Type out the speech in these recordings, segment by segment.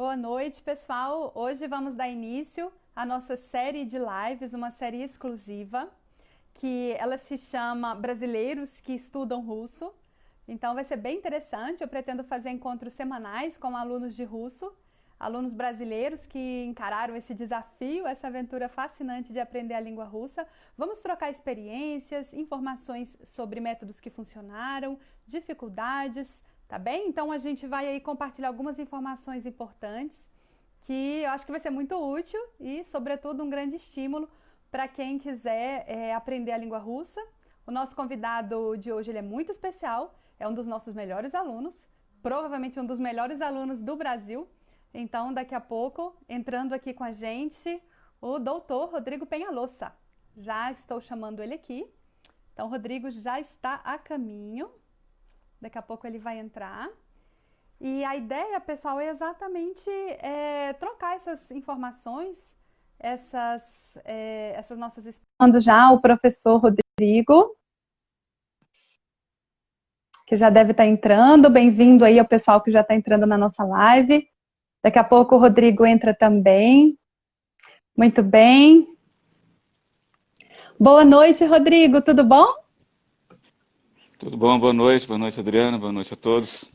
Boa noite, pessoal. Hoje vamos dar início à nossa série de lives, uma série exclusiva, que ela se chama Brasileiros que Estudam Russo. Então vai ser bem interessante. Eu pretendo fazer encontros semanais com alunos de russo, alunos brasileiros que encararam esse desafio, essa aventura fascinante de aprender a língua russa. Vamos trocar experiências, informações sobre métodos que funcionaram, dificuldades, tá bem? Então a gente vai aí compartilhar algumas informações importantes que eu acho que vai ser muito útil e, sobretudo, um grande estímulo para quem quiser aprender a língua russa. O nosso convidado de hoje ele é muito especial, é um dos nossos melhores alunos, provavelmente um dos melhores alunos do Brasil. Então, daqui a pouco, entrando aqui com a gente, o doutor Rodrigo Penhalosa. Já estou chamando ele aqui. Então, o Rodrigo já está a caminho. Daqui a pouco ele vai entrar. E a ideia, pessoal, é exatamente trocar essas informações, essas nossas experiências. Já o professor Rodrigo, que já deve estar entrando. Bem-vindo aí ao pessoal que já está entrando na nossa live. Daqui a pouco o Rodrigo entra também. Muito bem. Boa noite, Rodrigo. Tudo bom? Tudo bom? Boa noite, Adriana, boa noite a todos.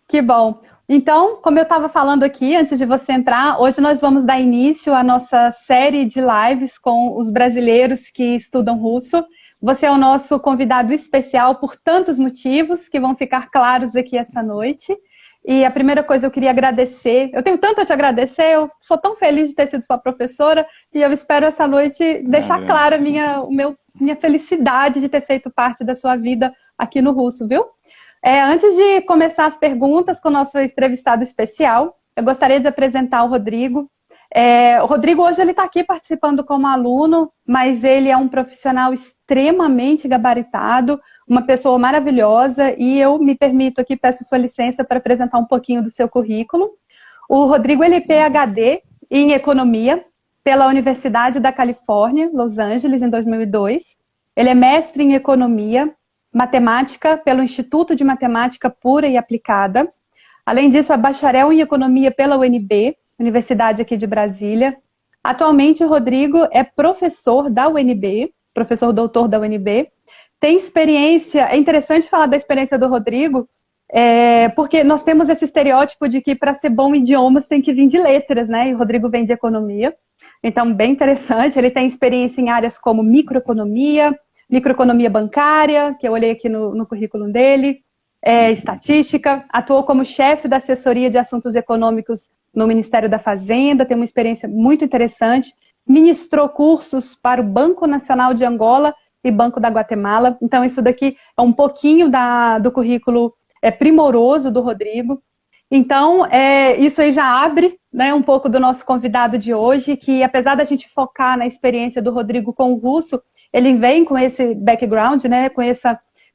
Que bom. Então, como eu estava falando aqui, antes de você entrar, hoje nós vamos dar início à nossa série de lives com os brasileiros que estudam russo. Você é o nosso convidado especial por tantos motivos que vão ficar claros aqui essa noite. E a primeira coisa eu queria agradecer. Eu tenho tanto a te agradecer, eu sou tão feliz de ter sido sua professora e eu espero essa noite Ah, deixar Adriana. clara minha felicidade de ter feito parte da sua vida aqui no Russo, viu? Antes de começar as perguntas com o nosso entrevistado especial, eu gostaria de apresentar o Rodrigo. O Rodrigo hoje ele está aqui participando como aluno, mas ele é um profissional extremamente gabaritado, uma pessoa maravilhosa, e eu me permito aqui, peço sua licença para apresentar um pouquinho do seu currículo. O Rodrigo ele é PhD em Economia pela Universidade da Califórnia, Los Angeles, em 2002. Ele é mestre em Economia Matemática pelo Instituto de Matemática Pura e Aplicada. Além disso, é bacharel em Economia pela UNB, Universidade aqui de Brasília. Atualmente, o Rodrigo é professor da UNB, professor doutor da UNB. Tem experiência, é interessante falar da experiência do Rodrigo, porque nós temos esse estereótipo de que para ser bom em idiomas tem que vir de letras, né? E o Rodrigo vem de economia. Então, bem interessante. Ele tem experiência em áreas como microeconomia bancária, que eu olhei aqui no currículo dele, estatística, atuou como chefe da assessoria de assuntos econômicos no Ministério da Fazenda, tem uma experiência muito interessante, ministrou cursos para o Banco Nacional de Angola e Banco da Guatemala. Então, isso daqui é um pouquinho do currículo primoroso do Rodrigo. Então, isso aí já abre, né, um pouco do nosso convidado de hoje, que apesar da gente focar na experiência do Rodrigo com o russo, ele vem com esse background, né,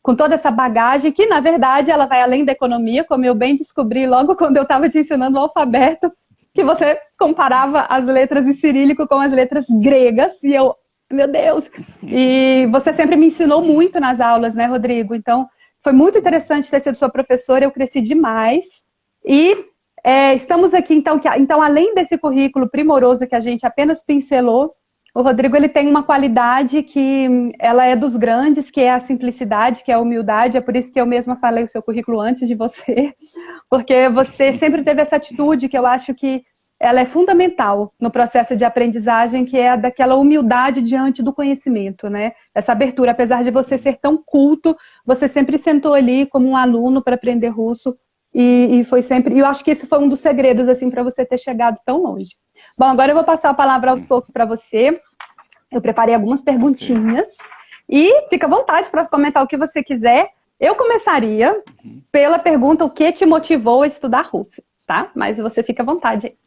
com toda essa bagagem, que na verdade ela vai além da economia, como eu bem descobri logo quando eu estava te ensinando o alfabeto, que você comparava as letras em cirílico com as letras gregas, e eu, meu Deus! E você sempre me ensinou muito nas aulas, né, Rodrigo? Então, foi muito interessante ter sido sua professora, eu cresci demais. E estamos aqui, então, além desse currículo primoroso que a gente apenas pincelou, o Rodrigo ele tem uma qualidade que ela é dos grandes, que é a simplicidade, que é a humildade. É por isso que eu mesma falei o seu currículo antes de você, porque você sempre teve essa atitude que eu acho que ela é fundamental no processo de aprendizagem, que é a daquela humildade diante do conhecimento, né? Essa abertura, apesar de você ser tão culto, você sempre sentou ali como um aluno para aprender russo e foi sempre. E eu acho que isso foi um dos segredos assim para você ter chegado tão longe. Bom, agora eu vou passar a palavra aos poucos para você. Eu preparei algumas Ok. perguntinhas e fica à vontade para comentar o que você quiser. Eu começaria Uhum. pela pergunta: o que te motivou a estudar russo, tá? Mas você fica à vontade aí.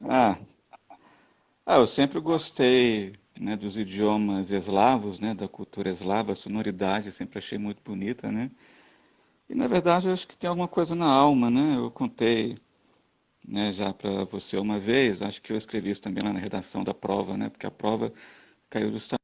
Ah, eu sempre gostei, né, dos idiomas eslavos, né, da cultura eslava, a sonoridade, eu sempre achei muito bonita, né? E na verdade eu acho que tem alguma coisa na alma, né? Eu contei, né, já para você uma vez, acho que eu escrevi isso também lá na redação da prova, né? Porque a prova caiu justamente.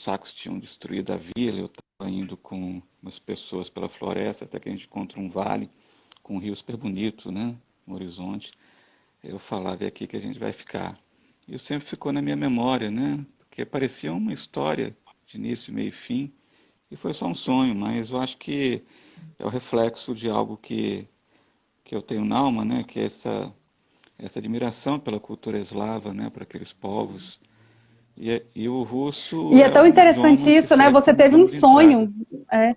sacos tinham destruído a vila, eu estava indo com umas pessoas pela floresta, até que a gente encontra um vale com um rio super bonito, né, no horizonte. Eu falava, é aqui que a gente vai ficar. Isso sempre ficou na minha memória, né, porque parecia uma história de início, meio e fim, e foi só um sonho, mas eu acho que é o reflexo de algo que eu tenho na alma, né, que é essa admiração pela cultura eslava, né, para aqueles povos. E o russo E é é tão um interessante idioma que isso, né? serve Você como teve um idioma de entrada. sonho. É.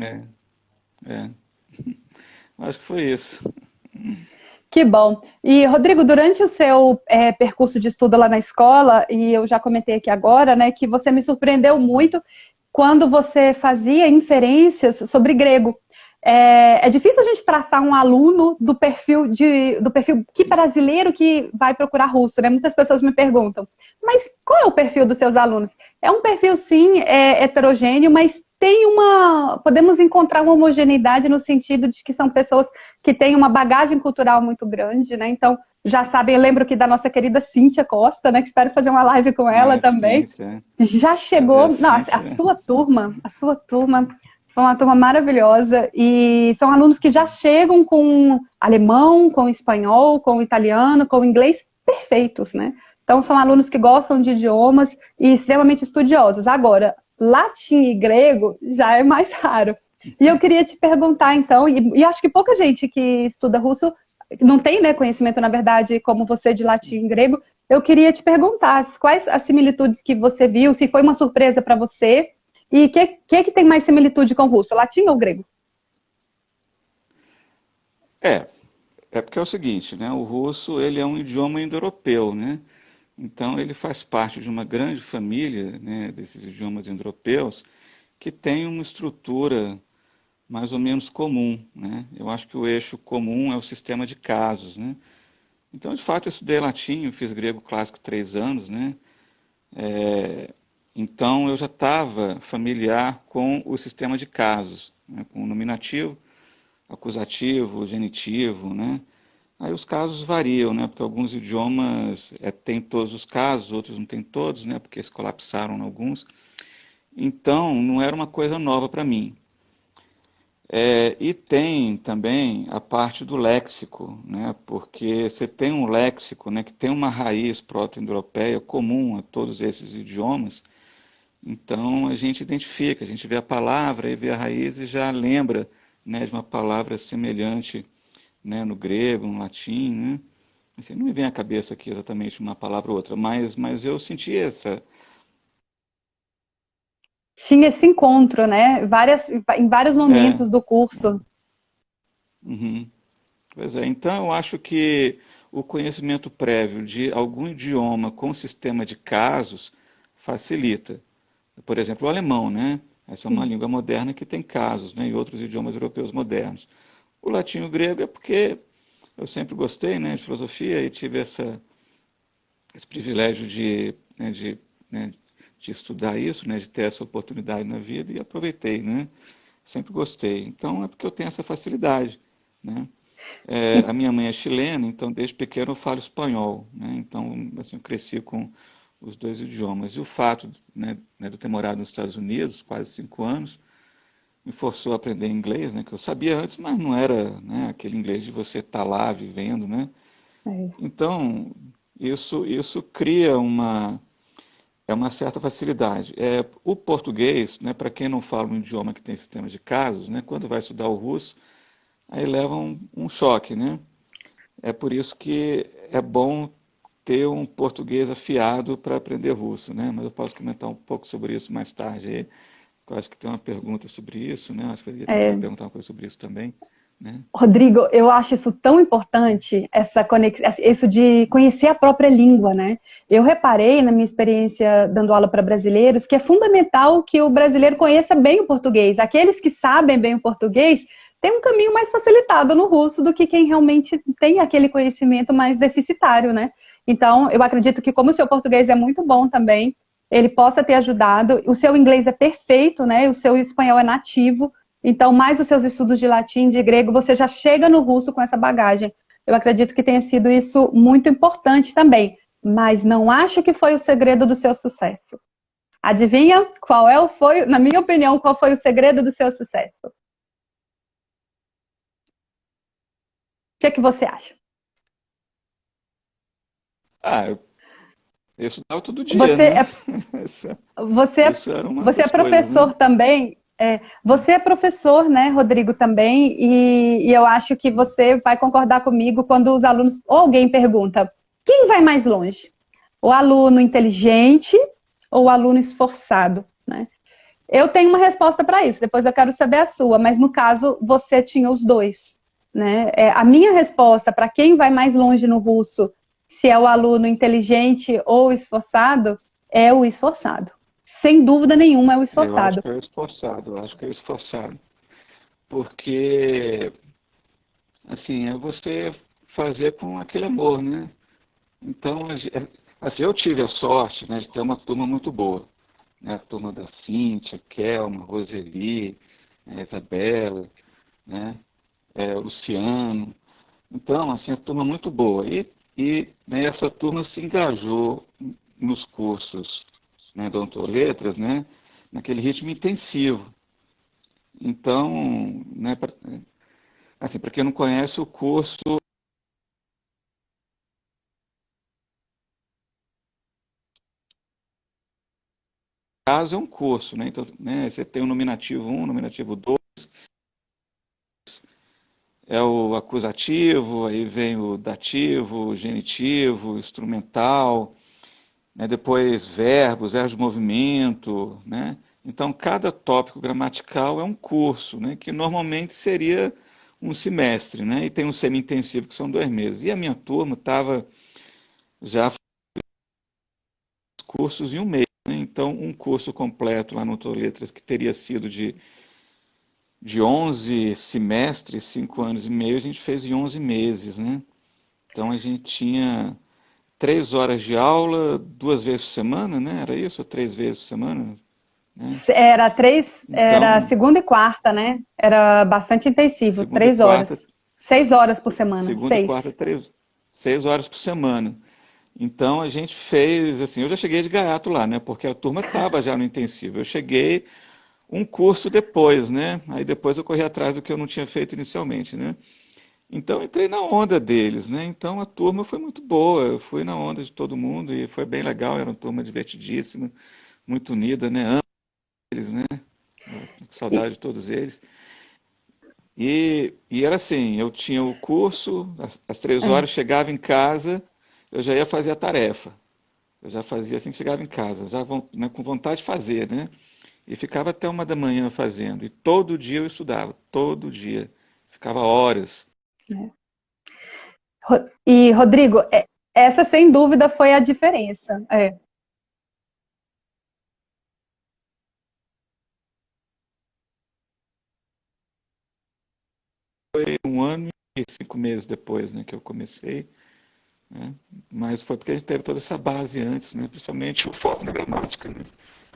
É, é. Acho que foi isso. Que bom. E, Rodrigo, durante o seu percurso de estudo lá na escola, e eu já comentei aqui agora, né, que você me surpreendeu muito quando você fazia inferências sobre grego. É difícil a gente traçar um aluno do perfil que brasileiro que vai procurar russo, né? Muitas pessoas me perguntam, mas qual é o perfil dos seus alunos? É um perfil, sim, heterogêneo, mas podemos encontrar uma homogeneidade no sentido de que são pessoas que têm uma bagagem cultural muito grande, né? Então, já sabem, eu lembro que da nossa querida Cíntia Costa, né? Que espero fazer uma live com ela Ah, também. ciência. Já É, chegou, a não, ciência. a sua turma foi uma turma maravilhosa e são alunos que já chegam com alemão, com espanhol, com italiano, com inglês perfeitos, né? Então são alunos que gostam de idiomas e extremamente estudiosos. Agora, latim e grego já é mais raro. E eu queria te perguntar então, e acho que pouca gente que estuda russo não tem, né, conhecimento, na verdade, como você de latim e grego. Eu queria te perguntar quais as similitudes que você viu, se foi uma surpresa para você, e o que tem mais similitude com o russo, latim ou grego? É, é porque é o seguinte, né? O russo, ele é um idioma indo-europeu, né? Então ele faz parte de uma grande família, né, desses idiomas indo-europeus que tem uma estrutura mais ou menos comum, né? Eu acho que o eixo comum é o sistema de casos, né? Então, de fato, eu estudei latim, eu fiz grego clássico 3 anos, né? Então, eu já estava familiar com o sistema de casos, né? Com o nominativo, acusativo, genitivo, né? Aí os casos variam, né? Porque alguns idiomas têm todos os casos, outros não têm todos, né? Porque se colapsaram em alguns. Então, não era uma coisa nova para mim. E tem também a parte do léxico, né? Porque você tem um léxico, né, que tem uma raiz proto-indo-europeia comum a todos esses idiomas, então a gente identifica, a gente vê a palavra e vê a raiz e já lembra, né, de uma palavra semelhante, né, no grego, no latim, né? Assim, não me vem à cabeça aqui exatamente uma palavra ou outra, mas eu senti essa. Tinha esse encontro, né? Em vários É, momentos do curso. uhum. Pois é, então eu acho que o conhecimento prévio de algum idioma com sistema de casos facilita. Por exemplo, o alemão, né? Essa é uma língua moderna que tem casos, né? E outros idiomas europeus modernos. O latim e o grego é porque eu sempre gostei, né, de filosofia e tive esse privilégio né, de estudar isso, né, de ter essa oportunidade na vida e aproveitei, né? Sempre gostei. Então é porque eu tenho essa facilidade, né? A minha mãe é chilena, então desde pequeno eu falo espanhol, né? Então, assim, eu cresci com os dois idiomas. E o fato, de eu ter morado nos Estados Unidos, quase 5 anos, me forçou a aprender inglês, né? Que eu sabia antes, mas não era, né, aquele inglês de você estar lá vivendo, né? É. Então, isso cria uma certa facilidade. O português, né, para quem não fala um idioma que tem sistema de casos, né, quando vai estudar o russo, aí leva um choque, né? É por isso que é bom ter um português afiado para aprender russo, né? Mas eu posso comentar um pouco sobre isso mais tarde aí. Eu acho que tem uma pergunta sobre isso, né? Acho que você ia É. perguntar uma coisa sobre isso também, né? Rodrigo, eu acho isso tão importante, essa conexão, isso de conhecer a própria língua, né? Eu reparei na minha experiência dando aula para brasileiros que é fundamental que o brasileiro conheça bem o português. Aqueles que sabem bem o português têm um caminho mais facilitado no russo do que quem realmente tem aquele conhecimento mais deficitário, né? Então, eu acredito que como o seu português é muito bom também, ele possa ter ajudado. O seu inglês é perfeito, né? O seu espanhol é nativo. Então, mais os seus estudos de latim, de grego, você já chega no russo com essa bagagem. Eu acredito que tenha sido isso muito importante também, mas não acho que foi o segredo do seu sucesso. Adivinha foi, na minha opinião, qual foi o segredo do seu sucesso? O que você acha? Ah, eu estudava todo dia, Você né? é, Essa- você, Isso era uma você é das coisas, né? professor também. Você é professor, né, Rodrigo, também, e eu acho que você vai concordar comigo quando os alunos, ou alguém pergunta, quem vai mais longe? O aluno inteligente ou o aluno esforçado, né? Eu tenho uma resposta para isso, depois eu quero saber a sua, mas no caso você tinha os dois, né? A minha resposta para quem vai mais longe no russo, se é o aluno inteligente ou esforçado, é o esforçado. Sem dúvida nenhuma é o Eu acho esforçado. que é esforçado, eu acho que é esforçado. Porque, assim, é você fazer com aquele amor, né? Então, assim, eu tive a sorte, né, de ter uma turma muito boa, né? A turma da Cíntia, Kelma, Roseli, Isabela, né? Luciano. Então, assim, a turma muito boa. Né, essa turma se engajou nos cursos, né, Doutor Letras, né, naquele ritmo intensivo. Então, né, assim, para quem não conhece, o curso caso é um curso, né? Então, né, você tem o nominativo um, nominativo 2, é o acusativo, aí vem o dativo, o genitivo, o instrumental, né, depois verbos, verbos de movimento, né? Então, cada tópico gramatical é um curso, né, que normalmente seria um semestre, né? E tem um semi-intensivo que são 2 meses. E a minha turma estava já cursos em um mês, né? Então, um curso completo lá no Letras, que teria sido de 11 semestres, 5 anos e meio, a gente fez em 11 meses, né? Então, a gente tinha 3 horas de aula, 2 vezes por semana, né? Era isso? Ou 3 vezes por semana, né? Era Então, segunda e quarta, né? Era bastante intensivo, segunda e 3 horas. quarta, 6 horas por semana, segunda e 6. quarta, 6 horas por semana. Então a gente fez, assim, eu já cheguei de gaiato lá, né? Porque a turma estava já no intensivo. Eu cheguei um curso depois, né? Aí depois eu corri atrás do que eu não tinha feito inicialmente, né? Então eu entrei na onda deles, né? Então a turma foi muito boa, eu fui na onda de todo mundo e foi bem legal, era uma turma divertidíssima, muito unida, né? Amo eles, né? Com E, saudade de todos eles. E era assim, eu tinha o curso, às 3 horas, chegava em casa, eu já ia fazer a tarefa. Eu já fazia assim que chegava em casa, já né, com vontade de fazer, né? E ficava até 1 da manhã fazendo. E todo dia eu estudava, todo dia. Ficava horas. Rodrigo, essa sem dúvida foi a diferença. Foi 1 ano e 5 meses depois, né, que eu comecei, né? Mas foi porque a gente teve toda essa base antes, né? Principalmente o foco na gramática, né?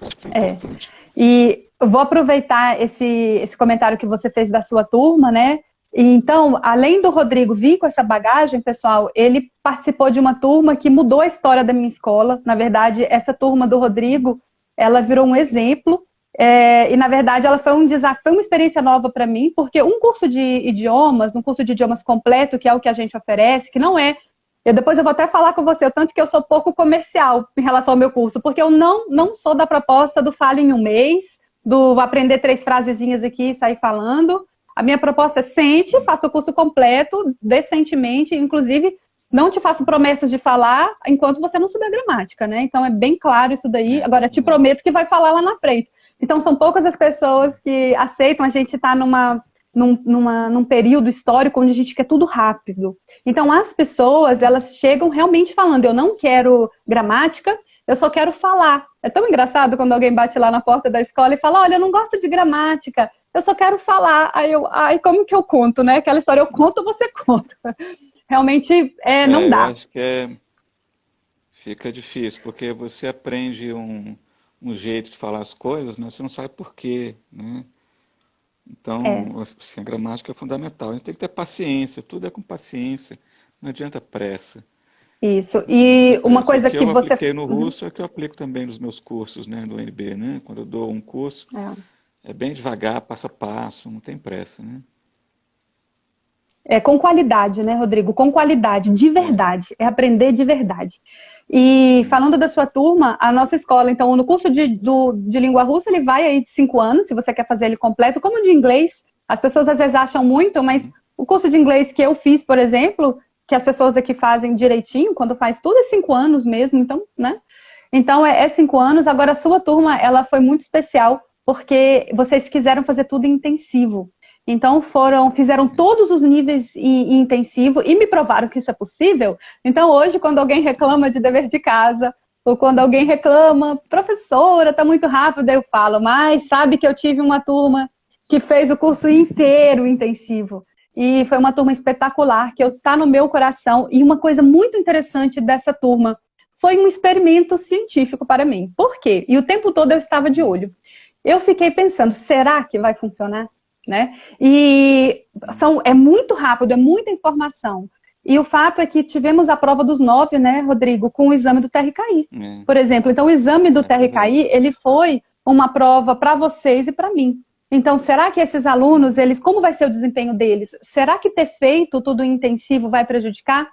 Acho que foi É. importante. E eu vou aproveitar esse comentário que você fez da sua turma, né? E então, além do Rodrigo vir com essa bagagem, pessoal, ele participou de uma turma que mudou a história da minha escola. Na verdade, essa turma do Rodrigo, ela virou um exemplo. E na verdade, ela foi um desafio, uma experiência nova para mim, porque um curso de idiomas completo, que é o que a gente oferece, que não é depois eu vou até falar com você, o tanto que eu sou pouco comercial em relação ao meu curso, porque eu não sou da proposta do fale em um mês, do aprender 3 frasezinhas aqui e sair falando. A minha proposta é sente, faça o curso completo, decentemente, inclusive não te faço promessas de falar enquanto você não souber gramática, né? Então é bem claro isso daí. Agora, te Exato. prometo que vai falar lá na frente. Então são poucas as pessoas que aceitam a gente estar num período histórico onde a gente quer tudo rápido. Então, as pessoas, elas chegam realmente falando, eu não quero gramática, eu só quero falar. É tão engraçado quando alguém bate lá na porta da escola e fala, olha, eu não gosto de gramática, eu só quero falar. Aí como que eu conto, né? Aquela história, eu conto, você conta. Realmente, não Eu dá. acho que fica difícil, porque você aprende um jeito de falar as coisas, mas você não sabe por quê, né? É, Então, assim, a gramática é fundamental. A gente tem que ter paciência, tudo é com paciência, não adianta pressa. Isso. E uma Essa coisa que que eu você... apliquei no russo é que eu aplico também nos meus cursos, né, do UNB, né? Quando eu dou um curso, É. é bem devagar, passo a passo, não tem pressa, né? É com qualidade, né, Rodrigo? Com qualidade, de É. verdade. É aprender de verdade. E falando da sua turma, a nossa escola, então, no curso de língua russa, ele vai aí de 5 anos, se você quer fazer ele completo, como o de inglês. As pessoas às vezes acham muito, mas o curso de inglês que eu fiz, por exemplo, que as pessoas aqui fazem direitinho, quando faz tudo é 5 anos mesmo, então, né? Então, é 5 anos. Agora, a sua turma, ela foi muito especial, porque vocês quiseram fazer tudo em intensivo. Então, fizeram todos os níveis em intensivo e me provaram que isso é possível. Então, hoje, quando alguém reclama de dever de casa, ou quando alguém reclama, professora, está muito rápido, eu falo, mas sabe que eu tive uma turma que fez o curso inteiro intensivo. E foi uma turma espetacular, que está no meu coração. E uma coisa muito interessante dessa turma foi um experimento científico para mim. Por quê? E o tempo todo eu estava de olho. Eu fiquei pensando, será que vai funcionar? Né? E é muito rápido, é muita informação. E o fato é que tivemos a prova dos 9, né, Rodrigo, com o exame do TRKI, por exemplo. Então, o exame do TRKI, ele foi uma prova para vocês e para mim. Então, será que esses alunos, como vai ser o desempenho deles? Será que ter feito tudo intensivo vai prejudicar?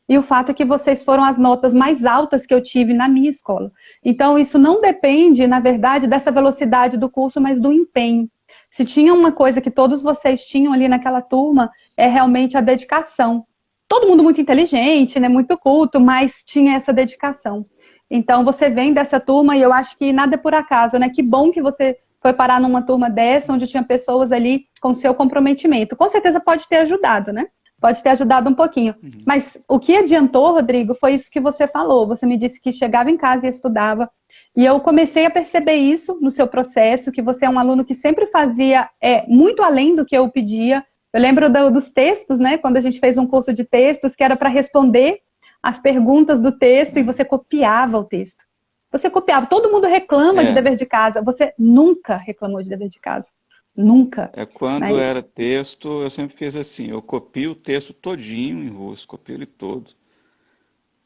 E o fato é que vocês foram as notas mais altas que eu tive na minha escola. Então, isso não depende, na verdade, dessa velocidade do curso, mas do empenho. Se tinha uma coisa que todos vocês tinham ali naquela turma, é realmente a dedicação. Todo mundo muito inteligente, né, muito culto, mas tinha essa dedicação. Então, você vem dessa turma e eu acho que nada é por acaso, né? Que bom que você foi parar numa turma dessa, onde tinha pessoas ali com seu comprometimento. Com certeza pode ter ajudado, né? Pode ter ajudado um pouquinho. Mas o que adiantou, Rodrigo, foi isso que você falou. Você me disse que chegava em casa e estudava. E eu comecei a perceber isso no seu processo, que você é um aluno que sempre fazia muito além do que eu pedia. Eu lembro dos textos, né? Quando a gente fez um curso de textos, que era para responder as perguntas do texto e você copiava o texto. Você copiava. Todo mundo reclama de dever de casa. Você nunca reclamou de dever de casa. Nunca. Quando era texto, eu sempre fiz assim, eu copio o texto todinho em russo, copio ele todo.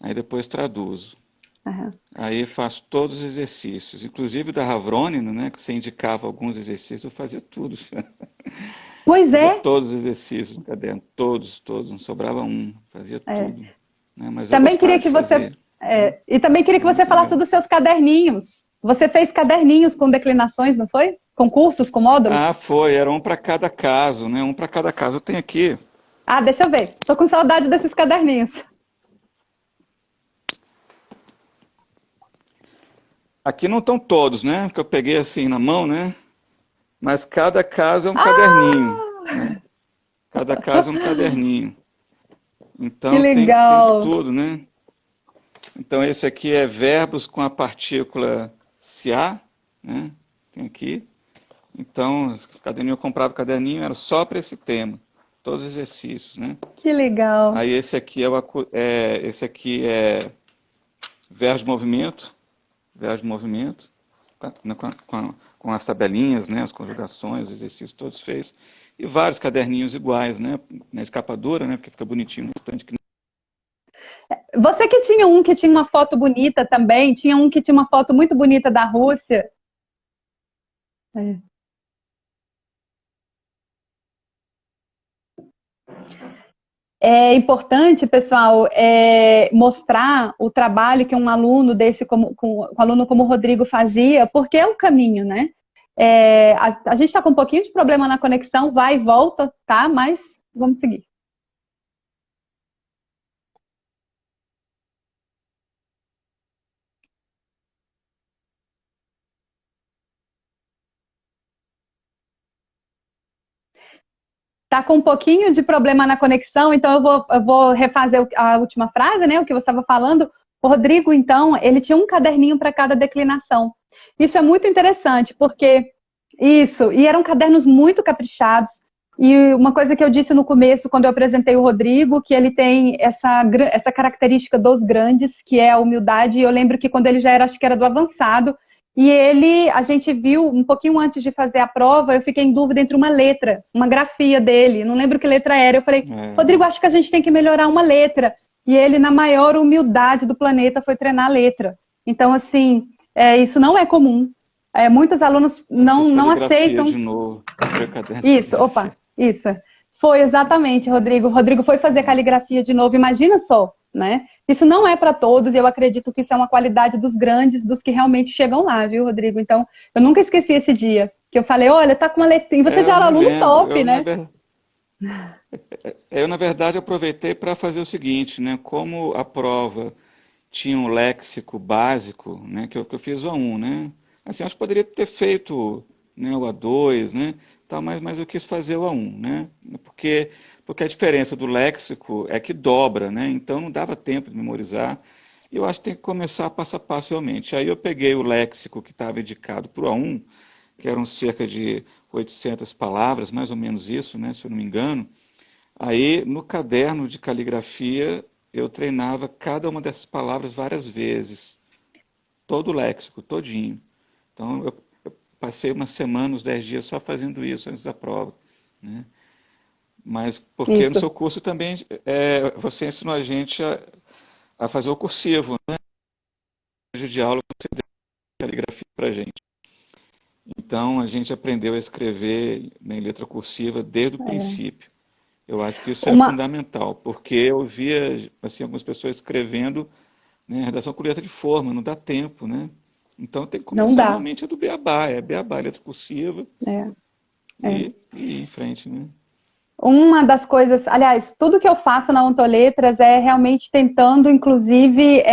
Aí depois traduzo. Uhum. Aí faço todos os exercícios, inclusive da Havronina, né, que você indicava alguns exercícios, eu fazia tudo. Pois é. Fazia todos os exercícios no caderno, todos, não sobrava um, fazia tudo. Né, mas também queria que você e também queria que você falasse dos seus caderninhos. Você fez caderninhos com declinações, não foi? Com cursos, com módulos? Ah, foi, era um para cada caso, né? Um para cada caso. Eu tenho aqui. Ah, deixa eu ver. Tô com saudade desses caderninhos. Aqui não estão todos, né? Que eu peguei assim na mão, né? Mas cada caso é um caderninho. Né? Cada caso é um caderninho. Então que legal. tem de tudo, né? Então esse aqui é verbos com a partícula "se-a", né? Tem aqui. Então, o caderninho, eu comprava o caderninho, era só para esse tema. Todos os exercícios, né? Que legal. Aí esse aqui é verbo de movimento. Verbo de movimento. Com as tabelinhas, né? As conjugações, os exercícios todos feitos. E vários caderninhos iguais, né? Na escapadura, né? Porque fica bonitinho no estante. Você que tinha um que tinha uma foto bonita também, tinha um que tinha uma foto muito bonita da Rússia. É importante, pessoal, mostrar o trabalho que um aluno desse, um aluno como o Rodrigo fazia, porque é o caminho, né? A gente está com um pouquinho de problema na conexão, vai e volta, tá? Mas vamos seguir. Tá com um pouquinho de problema na conexão, então eu vou refazer a última frase, né? O que você estava falando. O Rodrigo, então, ele tinha um caderninho para cada declinação. Isso é muito interessante, porque e eram cadernos muito caprichados. E uma coisa que eu disse no começo, quando eu apresentei o Rodrigo, que ele tem essa característica dos grandes, que é a humildade. E eu lembro que quando ele já era, acho que era do avançado, e a gente viu, um pouquinho antes de fazer a prova, eu fiquei em dúvida entre uma letra, uma grafia dele, não lembro que letra era. Eu falei, Rodrigo, acho que a gente tem que melhorar uma letra. e ele, na maior humildade do planeta, foi treinar a letra. Então, assim, isso não é comum. Muitos alunos não aceitam. De novo, isso, opa, isso. Foi exatamente, Rodrigo. Rodrigo foi fazer caligrafia de novo, imagina só, né? Isso não é para todos, e eu acredito que isso é uma qualidade dos grandes, dos que realmente chegam lá, viu, Rodrigo? Então, eu nunca esqueci esse dia, que eu falei, olha, tá com uma letrinha, e você já era aluno top, né? Eu, na verdade, aproveitei para fazer o seguinte, né? Como a prova tinha um léxico básico, né? Que eu fiz o A1, né? Assim, acho que poderia ter feito, né, o A2, né? Tal, mas eu quis fazer o A1, né? Porque a diferença do léxico é que dobra, né? Então não dava tempo de memorizar. E eu acho que tem que começar passo a passo realmente. Aí eu peguei o léxico que estava indicado para o A1, que eram cerca de 800 palavras, mais ou menos isso, né? Se eu não me engano. Aí no caderno de caligrafia eu treinava cada uma dessas palavras várias vezes. Todo o léxico, todinho. Então eu passei uma semana, uns 10 dias só fazendo isso antes da prova, né? Mas porque no Isso. seu curso também você ensinou a gente a fazer o cursivo, né? De aula você deu caligrafia para a gente. Então a gente aprendeu a escrever, né, em letra cursiva desde o princípio. Eu acho que isso é fundamental, porque eu via assim, algumas pessoas escrevendo, né, redação com letra de forma, não dá tempo, né? Então tem que começar realmente do beabá, beabá, letra cursiva, e ir em frente, né? Uma das coisas, aliás, tudo que eu faço na Ontoletras é realmente tentando, inclusive,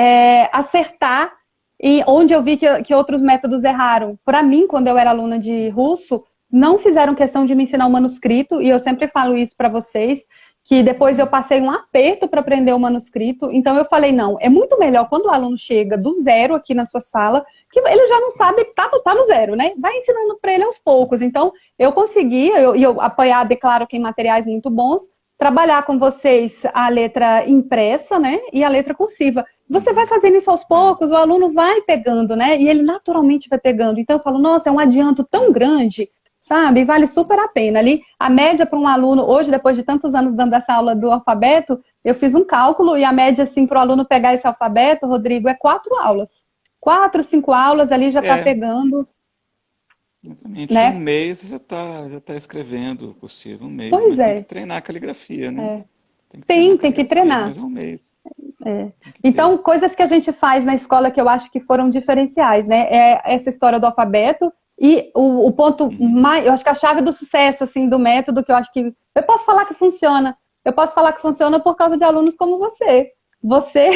acertar e onde eu vi que outros métodos erraram. Para mim, quando eu era aluna de russo, não fizeram questão de me ensinar o manuscrito, e eu sempre falo isso para vocês, que depois eu passei um aperto para aprender o manuscrito, então eu falei, não, é muito melhor quando o aluno chega do zero aqui na sua sala, que ele já não sabe, tá no zero, né? Vai ensinando para ele aos poucos. Então, eu consegui, eu apoiar, declaro que em materiais muito bons, trabalhar com vocês a letra impressa, né? E a letra cursiva. Você vai fazendo isso aos poucos, o aluno vai pegando, né? E ele naturalmente vai pegando. Então, eu falo, nossa, é um adianto tão grande, sabe? Vale super a pena. Ali, a média para um aluno, hoje, depois de tantos anos dando essa aula do alfabeto, eu fiz um cálculo e a média, assim, para o aluno pegar esse alfabeto, Rodrigo, é 4 aulas. 4, 5 aulas ali já está pegando. Exatamente. Né? Um mês já tá escrevendo cursivo, um mês. Pois mas tem que treinar a caligrafia, né? Tem que treinar. Mas é um mês. Então, coisas que a gente faz na escola que eu acho que foram diferenciais, né? É essa história do alfabeto e o ponto mais, eu acho que a chave do sucesso, assim, do método, que eu acho que eu posso falar que funciona. Eu posso falar que funciona por causa de alunos como você. Você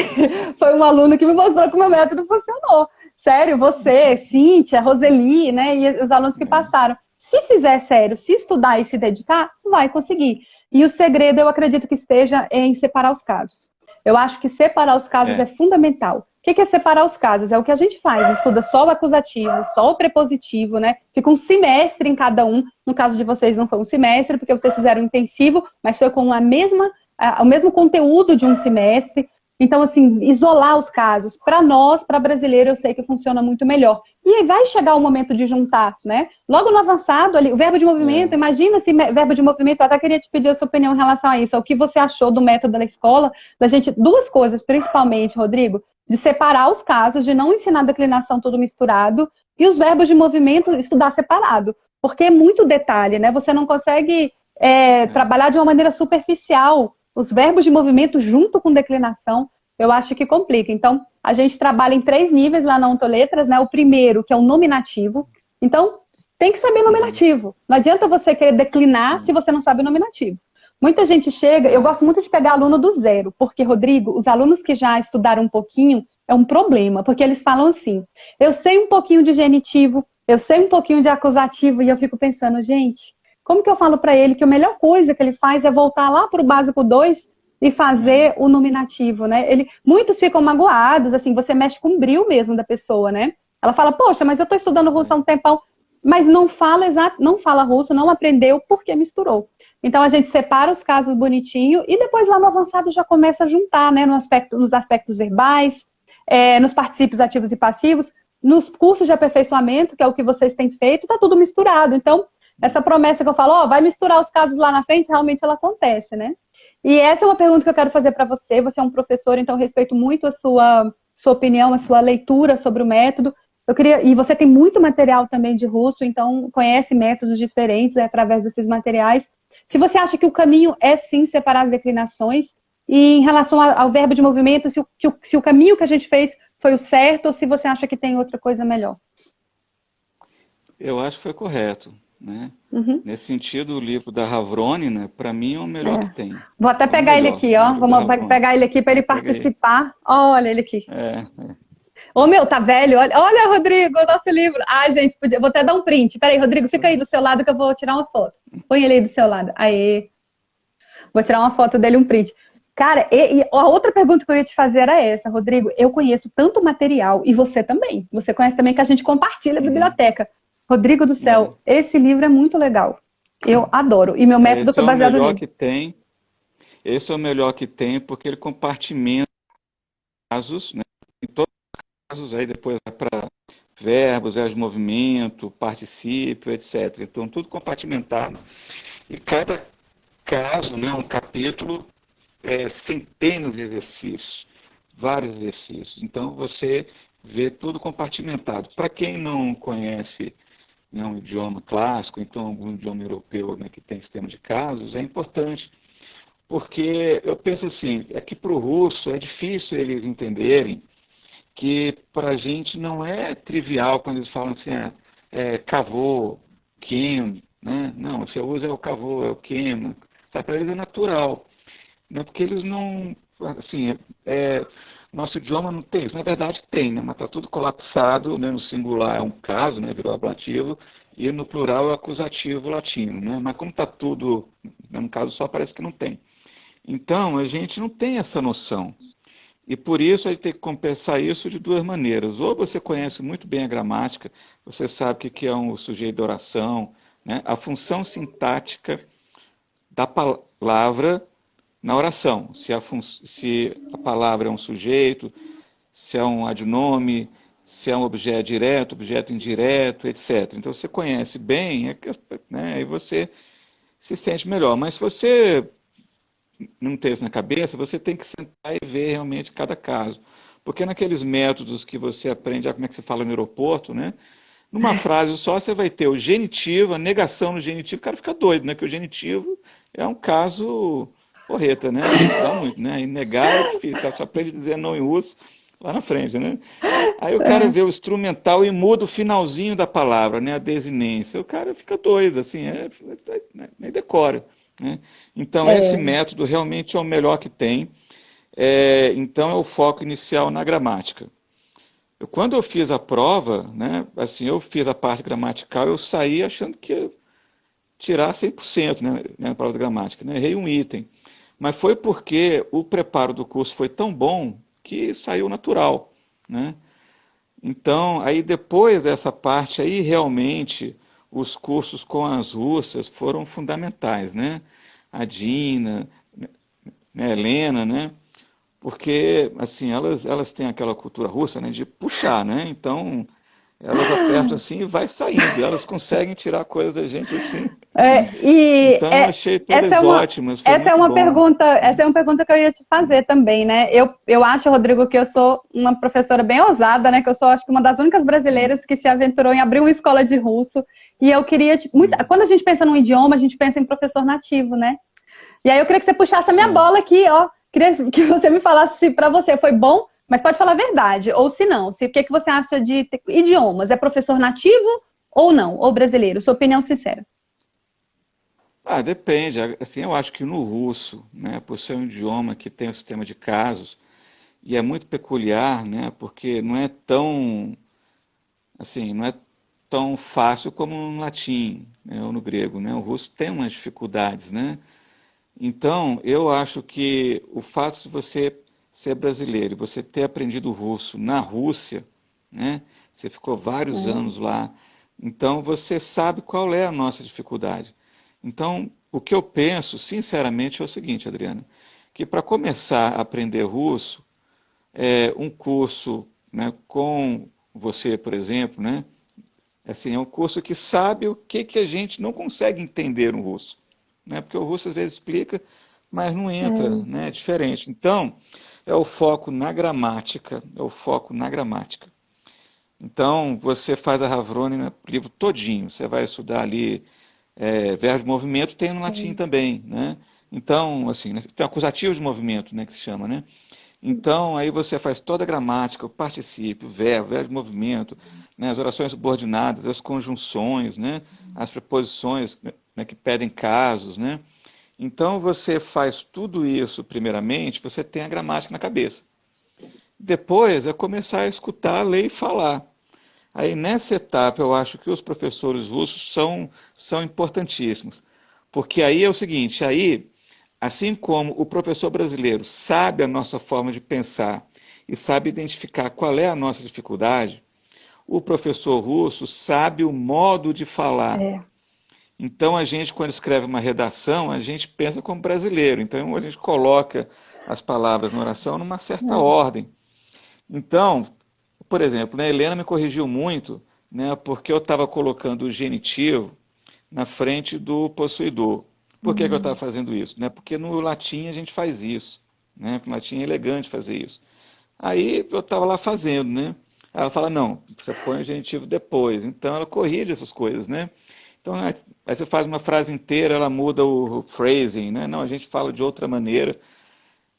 foi um aluno que me mostrou que o meu método funcionou. Sério, você, Cíntia, Roseli, né? E os alunos que passaram. Se fizer sério, se estudar e se dedicar, vai conseguir. E o segredo, eu acredito que esteja em separar os casos. Eu acho que separar os casos é fundamental. O que é separar os casos? É o que a gente faz, estuda só o acusativo, só o prepositivo, né? Fica um semestre em cada um. No caso de vocês não foi um semestre, porque vocês fizeram intensivo, mas foi com o mesmo conteúdo de um semestre. Então, assim, isolar os casos. Para nós, para brasileiro, eu sei que funciona muito melhor. E aí vai chegar o momento de juntar, né? Logo no avançado, ali, o verbo de movimento, imagina se verbo de movimento, eu até queria te pedir a sua opinião em relação a isso. O que você achou do método da escola, da gente, duas coisas, principalmente, Rodrigo, de separar os casos, de não ensinar declinação tudo misturado, e os verbos de movimento estudar separado. Porque é muito detalhe, né? Você não consegue trabalhar de uma maneira superficial. Os verbos de movimento junto com declinação, eu acho que complica. Então, a gente trabalha em 3 níveis lá na Ontoletras, né? O primeiro, que é o nominativo. Então, tem que saber nominativo. Não adianta você querer declinar se você não sabe o nominativo. Muita gente chega, eu gosto muito de pegar aluno do zero, porque, Rodrigo, os alunos que já estudaram um pouquinho, é um problema, porque eles falam assim, eu sei um pouquinho de genitivo, eu sei um pouquinho de acusativo, e eu fico pensando, gente, como que eu falo para ele que a melhor coisa que ele faz é voltar lá para o básico 2 e fazer o nominativo, né? Muitos ficam magoados, assim, você mexe com o brio mesmo da pessoa, né? Ela fala, poxa, mas eu estou estudando russo há um tempão, mas não fala russo, não aprendeu porque misturou. Então a gente separa os casos bonitinho e depois lá no avançado já começa a juntar, né? Nos aspectos verbais, nos particípios ativos e passivos, nos cursos de aperfeiçoamento, que é o que vocês têm feito, tá tudo misturado. Então, essa promessa que eu falo, vai misturar os casos lá na frente, realmente ela acontece, né? E essa é uma pergunta que eu quero fazer para você. Você é um professor, então eu respeito muito a sua opinião, a sua leitura sobre o método. E você tem muito material também de russo, então conhece métodos diferentes através desses materiais. Se você acha que o caminho é sim separar as declinações, e em relação ao verbo de movimento, se o caminho que a gente fez foi o certo, ou se você acha que tem outra coisa melhor. Eu acho que foi correto, né? Uhum. Nesse sentido, o livro da Ravronina, para mim, é o melhor que tem. Vou até É o pegar ele melhor, aqui, o ó. livro da Vamos Ravronina. pegar ele aqui para ele Pega aí. participar. Olha ele aqui. É. Ô, meu, tá velho. Olha, Rodrigo, o nosso livro. Ai, gente, vou até dar um print. Peraí, Rodrigo, fica aí do seu lado que eu vou tirar uma foto. Põe ele aí do seu lado. Aê. Vou tirar uma foto dele, um print. Cara, e a outra pergunta que eu ia te fazer era essa, Rodrigo. Eu conheço tanto material, e você também. Você conhece também que a gente compartilha a biblioteca. Rodrigo do céu, esse livro é muito legal. Eu adoro. E meu método foi baseado Esse é o melhor nele. que tem. Esse é o melhor que tem, porque ele compartimenta casos, né? Em todos os casos, aí depois vai para verbos, de movimento, particípio, etc. Então, tudo compartimentado. E cada caso, né, um capítulo, centenas de exercícios, vários exercícios. Então, você vê tudo compartimentado. Para quem não conhece, né, um idioma clássico, então algum idioma europeu, né, que tem sistema de casos, é importante. Porque eu penso assim, é que para o russo é difícil eles entenderem que para a gente não é trivial quando eles falam assim, kavô, kem, né? Não, você usa o kavô, é o kem, para eles é natural, né? Porque eles não, assim, nosso idioma não tem isso, na verdade tem, né? Mas está tudo colapsado, né? No singular é um caso, né? Virou ablativo, e no plural é o acusativo latino, né? Mas como está tudo num caso só, parece que não tem. Então, a gente não tem essa noção. E por isso a gente tem que compensar isso de duas maneiras. Ou você conhece muito bem a gramática, você sabe o que é um sujeito de oração, né? A função sintática da palavra na oração. Se a palavra é um sujeito, se é um adnome, se é um objeto direto, objeto indireto, etc. Então você conhece bem, né? Aí você se sente melhor. Mas se você não ter isso na cabeça, você tem que sentar e ver realmente cada caso. Porque naqueles métodos que você aprende, como é que se fala no aeroporto, né? Numa frase só você vai ter o genitivo, a negação no genitivo, o cara fica doido, né? Que o genitivo é um caso porreta, né? A gente dá muito, né? E negar é difícil, você só aprende a dizer não em russo lá na frente, né? Aí o cara vê o instrumental e muda o finalzinho da palavra, né? A desinência. O cara fica doido, assim, nem decora. Né? Então, esse método realmente é o melhor que tem. Então, é o foco inicial na gramática. Quando eu fiz a prova, né, assim, eu fiz a parte gramatical, eu saí achando que ia tirar 100%, né, na prova de gramática. Né? Errei um item. Mas foi porque o preparo do curso foi tão bom que saiu natural. Né? Então, aí depois dessa parte aí, realmente, os cursos com as russas foram fundamentais, né? A Dina, né, a Helena, né? Porque, assim, elas têm aquela cultura russa, né, de puxar, né? Então, elas apertam assim e vai saindo. E elas conseguem tirar coisa da gente assim. Então, eu achei todas ótimas, foi essa é muito uma bom. essa é uma pergunta que eu ia te fazer também, né? Eu acho, Rodrigo, que eu sou uma professora bem ousada, né? Que eu sou, acho que uma das únicas brasileiras que se aventurou em abrir uma escola de russo. E eu queria, quando a gente pensa num idioma, a gente pensa em professor nativo, né? E aí eu queria que você puxasse a minha bola aqui, ó. Queria que você me falasse se para você foi bom, mas pode falar a verdade, ou se não. O que que você acha de idiomas? É professor nativo ou não? Ou brasileiro? Sua opinião sincera. Depende. Assim, eu acho que no russo, né, por ser um idioma que tem um sistema de casos, e é muito peculiar, né, porque não é tão, assim, não é tão fácil como no latim, né, ou no grego, né? O russo tem umas dificuldades, né? Então, eu acho que o fato de você ser brasileiro e você ter aprendido russo na Rússia, né? Você ficou vários anos lá, então você sabe qual é a nossa dificuldade. Então, o que eu penso, sinceramente, é o seguinte, Adriana, que para começar a aprender russo, um curso, né, com você, por exemplo, né? Assim, é um curso que sabe o que a gente não consegue entender no russo. Né? Porque o russo às vezes explica, mas não entra, né? É diferente. Então, é o foco na gramática, é o foco na gramática. Então, você faz a Havroni no livro todinho, você vai estudar ali verbo de movimento, tem no latim Sim. também, né? Então, assim, né, tem acusativo de movimento, né, que se chama, né? Então, aí você faz toda a gramática, o particípio, o verbo de movimento, né, as orações subordinadas, as conjunções, né, as preposições, né, que pedem casos, né? Então, você faz tudo isso primeiramente, você tem a gramática na cabeça. Depois é começar a escutar, ler e falar. Aí nessa etapa eu acho que os professores russos são importantíssimos. Porque aí é o seguinte, aí, assim como o professor brasileiro sabe a nossa forma de pensar e sabe identificar qual é a nossa dificuldade, o professor russo sabe o modo de falar. É. Então a gente, quando escreve uma redação, a gente pensa como brasileiro. Então a gente coloca as palavras na oração numa certa ordem. Então, por exemplo, né, a Helena me corrigiu muito, né, porque eu estava colocando o genitivo na frente do possuidor. Por que eu estava fazendo isso? Né? Porque no latim a gente faz isso. Né? No latim é elegante fazer isso. Aí eu estava lá fazendo, né? Aí ela fala, não, você põe o genitivo depois. Então ela corrige essas coisas, né? Então aí você faz uma frase inteira, ela muda o phrasing, né? Não, a gente fala de outra maneira.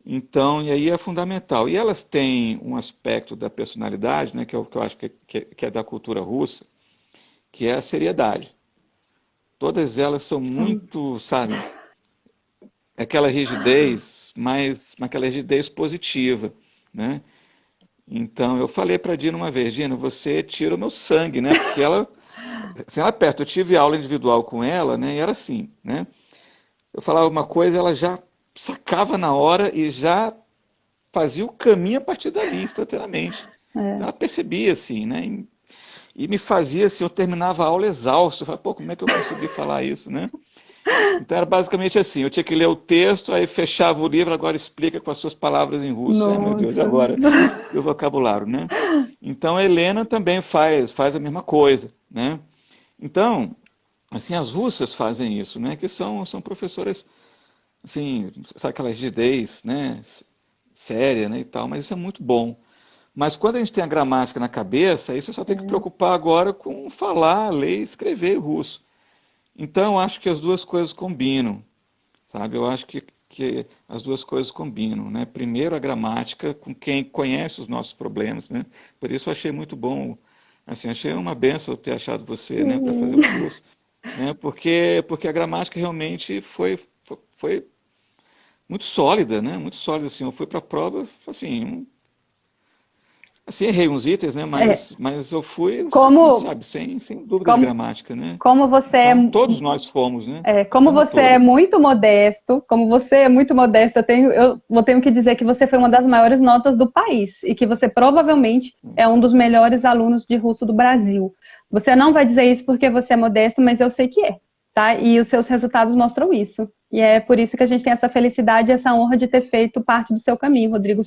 Então, e aí é fundamental. E elas têm um aspecto da personalidade, né, que é o que eu acho que é da cultura russa, que é a seriedade. Todas elas são Sim. muito, sabe, aquela rigidez, mas aquela rigidez positiva, né? Então, eu falei para a Dina uma vez, Dina, você tira o meu sangue, né? Porque ela, assim, ela perto, eu tive aula individual com ela, né? E era assim, né? Eu falava uma coisa, ela já sacava na hora e já fazia o caminho a partir dali, instantaneamente. Então ela percebia, assim, né? E me fazia assim, eu terminava a aula exausto. Eu falava, pô, como é que eu consegui falar isso, né? Então era basicamente assim, eu tinha que ler o texto, aí fechava o livro, agora explica com as suas palavras em russo. Ai, meu Deus, e Nossa. agora? E o vocabulário, né? Então a Helena também faz a mesma coisa, né? Então, assim, as russas fazem isso, né? Que são professoras, assim, sabe aquela rigidez, né? Séria, né, e tal, mas isso é muito bom. Mas quando a gente tem a gramática na cabeça, aí você só tem que preocupar agora com falar, ler e escrever russo. Então, eu acho que as duas coisas combinam, sabe? Eu acho que as duas coisas combinam, né? Primeiro a gramática com quem conhece os nossos problemas, né? Por isso eu achei muito bom, assim, achei uma benção eu ter achado você, né, para fazer o curso, né? Porque a gramática realmente foi muito sólida, né? Muito sólida, assim. Eu fui para a prova, assim, assim, errei uns itens, né? É, Mas eu fui, assim, como, sabe, sem dúvida de como, gramática, né? como você é, Então, todos nós fomos, né? A como turma você é toda. muito modesto, como você é muito modesto, eu tenho que dizer que você foi uma das maiores notas do país e que você provavelmente é um dos melhores alunos de russo do Brasil. Você não vai dizer isso porque você é modesto, mas eu sei que é, tá? E os seus resultados mostram isso. E é por isso que a gente tem essa felicidade e essa honra de ter feito parte do seu caminho, Rodrigo.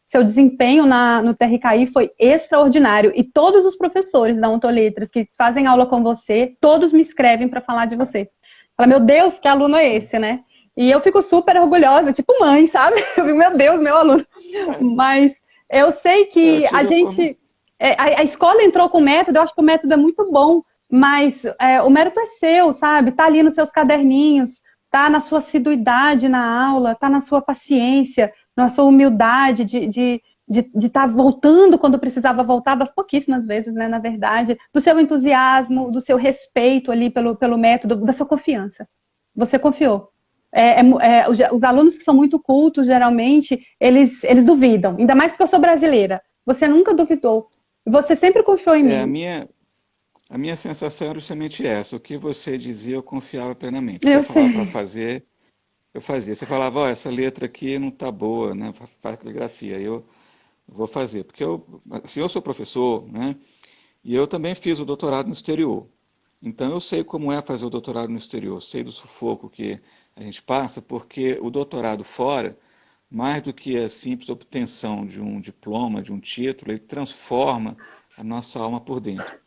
Seu desempenho no TRKI foi extraordinário. E todos os professores da Ontoletras que fazem aula com você, todos me escrevem para falar de você. Fala, meu Deus, que aluno é esse, né? E eu fico super orgulhosa, tipo mãe, sabe? Eu fico, meu Deus, meu aluno. Mas eu sei Eu que a tive como. gente. A escola entrou com o método, eu acho que o método é muito bom, mas o mérito é seu, sabe? Tá ali nos seus caderninhos, tá na sua assiduidade na aula, tá na sua paciência, na sua humildade de estar voltando quando precisava voltar, das pouquíssimas vezes, né, na verdade, do seu entusiasmo, do seu respeito ali pelo método, da sua confiança. Você confiou. Os alunos que são muito cultos, geralmente, eles duvidam, ainda mais porque eu sou brasileira. Você nunca duvidou. Você sempre confiou em É, mim. a minha sensação era justamente essa. O que você dizia, eu confiava plenamente. Você Eu falava para sei. fazer, eu fazia. Você falava, ó, essa letra aqui não tá boa, né? Faz caligrafia. Aí eu vou fazer. Porque assim, eu sou professor, né? E eu também fiz o doutorado no exterior. Então eu sei como é fazer o doutorado no exterior, sei do sufoco que a gente passa, porque o doutorado fora, mais do que a simples obtenção de um diploma, de um título, ele transforma a nossa alma por dentro.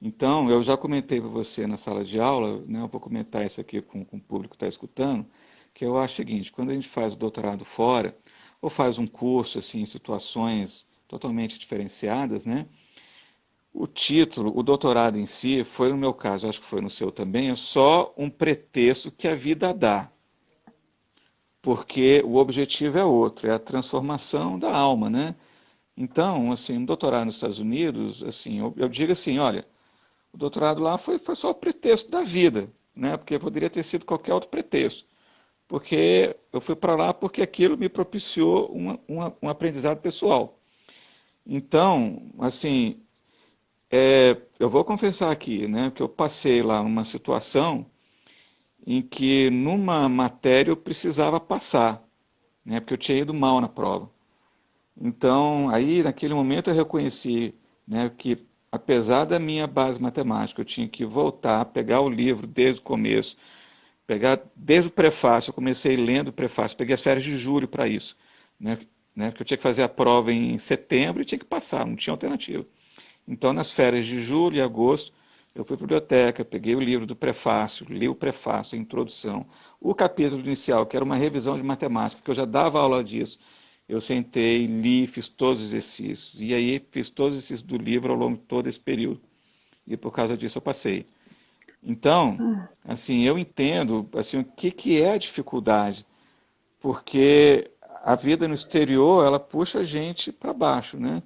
Então, eu já comentei para você na sala de aula, né, eu vou comentar isso aqui com o público que está escutando, que eu acho o seguinte, quando a gente faz o doutorado fora, ou faz um curso assim, em situações totalmente diferenciadas, né? O título, o doutorado em si, foi no meu caso, acho que foi no seu também, é só um pretexto que a vida dá. Porque o objetivo é outro, é a transformação da alma, né? Então, assim, um doutorado nos Estados Unidos, assim, eu digo assim, olha, o doutorado lá foi só o pretexto da vida, né? Porque poderia ter sido qualquer outro pretexto. Porque eu fui para lá porque aquilo me propiciou um aprendizado pessoal. Então, assim, eu vou confessar aqui, né, que eu passei lá uma situação em que numa matéria eu precisava passar, né, porque eu tinha ido mal na prova. Então, aí naquele momento eu reconheci, né, que apesar da minha base matemática, eu tinha que voltar, pegar o livro desde o começo, pegar desde o prefácio, eu comecei lendo o prefácio, peguei as férias de julho para isso, né, porque eu tinha que fazer a prova em setembro e tinha que passar, não tinha alternativa. Então, nas férias de julho e agosto, eu fui para a biblioteca, peguei o livro do prefácio, li o prefácio, a introdução, o capítulo inicial, que era uma revisão de matemática, que eu já dava aula disso. Eu sentei, li, fiz todos os exercícios. E aí fiz todos os exercícios do livro ao longo de todo esse período. E por causa disso eu passei. Então, assim, eu entendo assim, o que é a dificuldade, porque a vida no exterior, ela puxa a gente para baixo, né?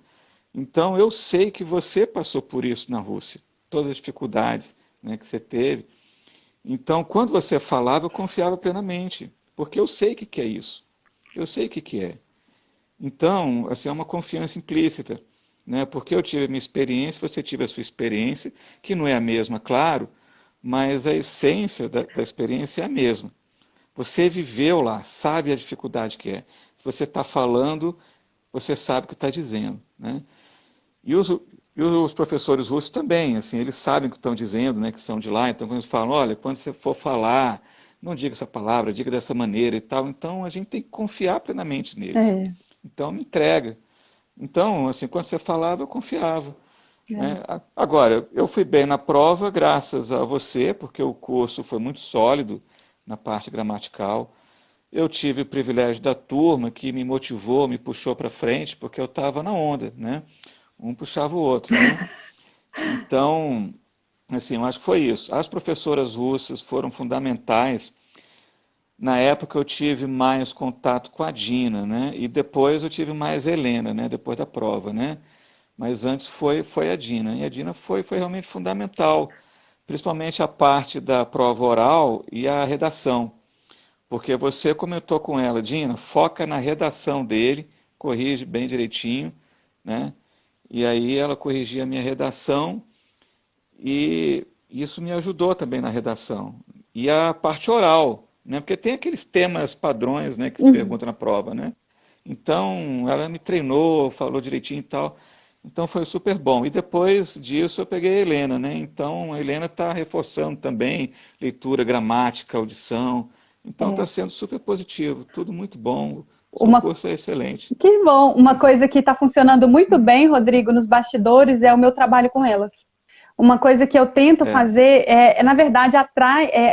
Então, eu sei que você passou por isso na Rússia, todas as dificuldades, né, que você teve. Então, quando você falava, eu confiava plenamente, porque eu sei o que é isso. Eu sei o que é. Então, assim, é uma confiança implícita, né? Porque eu tive a minha experiência, você teve a sua experiência, que não é a mesma, claro, mas a essência da experiência é a mesma. Você viveu lá, sabe a dificuldade que é. Se você está falando, você sabe o que está dizendo, né? E os professores russos também, assim, eles sabem o que estão dizendo, né, que são de lá, então quando eles falam, olha, quando você for falar, não diga essa palavra, diga dessa maneira e tal, então a gente tem que confiar plenamente neles. Então me entrega. Então, assim, quando você falava, eu confiava. Né? Agora, eu fui bem na prova graças a você, porque o curso foi muito sólido na parte gramatical. Eu tive o privilégio da turma que me motivou, me puxou para frente, porque eu estava na onda, né? Um puxava o outro, né? Então, assim, eu acho que foi isso. As professoras russas foram fundamentais. Na época eu tive mais contato com a Dina, né? E depois eu tive mais a Helena, né? Depois da prova, né? Mas antes foi a Dina. E a Dina foi realmente fundamental, principalmente a parte da prova oral e a redação. Porque você comentou com ela, Dina, foca na redação dele, corrige bem direitinho, né? E aí ela corrigia a minha redação e isso me ajudou também na redação. E a parte oral, né? Porque tem aqueles temas padrões, né, que se pergunta na prova, né? Então, ela me treinou, falou direitinho e tal. Então, foi super bom. E depois disso, eu peguei a Helena, né? Então, a Helena está reforçando também leitura, gramática, audição. Então, está sendo super positivo, tudo muito bom. O seu curso é excelente. Que bom. Uma coisa que está funcionando muito bem, Rodrigo, nos bastidores, é o meu trabalho com elas. Uma coisa que eu tento fazer, na verdade,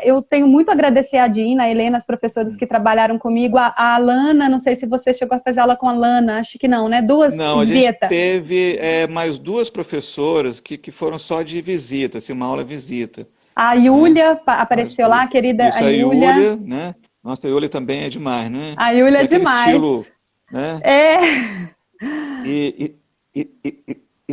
eu tenho muito a agradecer a Dina, a Helena, as professoras que trabalharam comigo, a Alana, não sei se você chegou a fazer aula com a Alana, acho que não, né? Não, a gente teve mais duas professoras que foram só de visita, assim, uma aula visita. A Yulia apareceu lá, a querida isso, a Yulia, né? Nossa, a Yulia também é demais, né? A Yulia é demais. Estilo, né?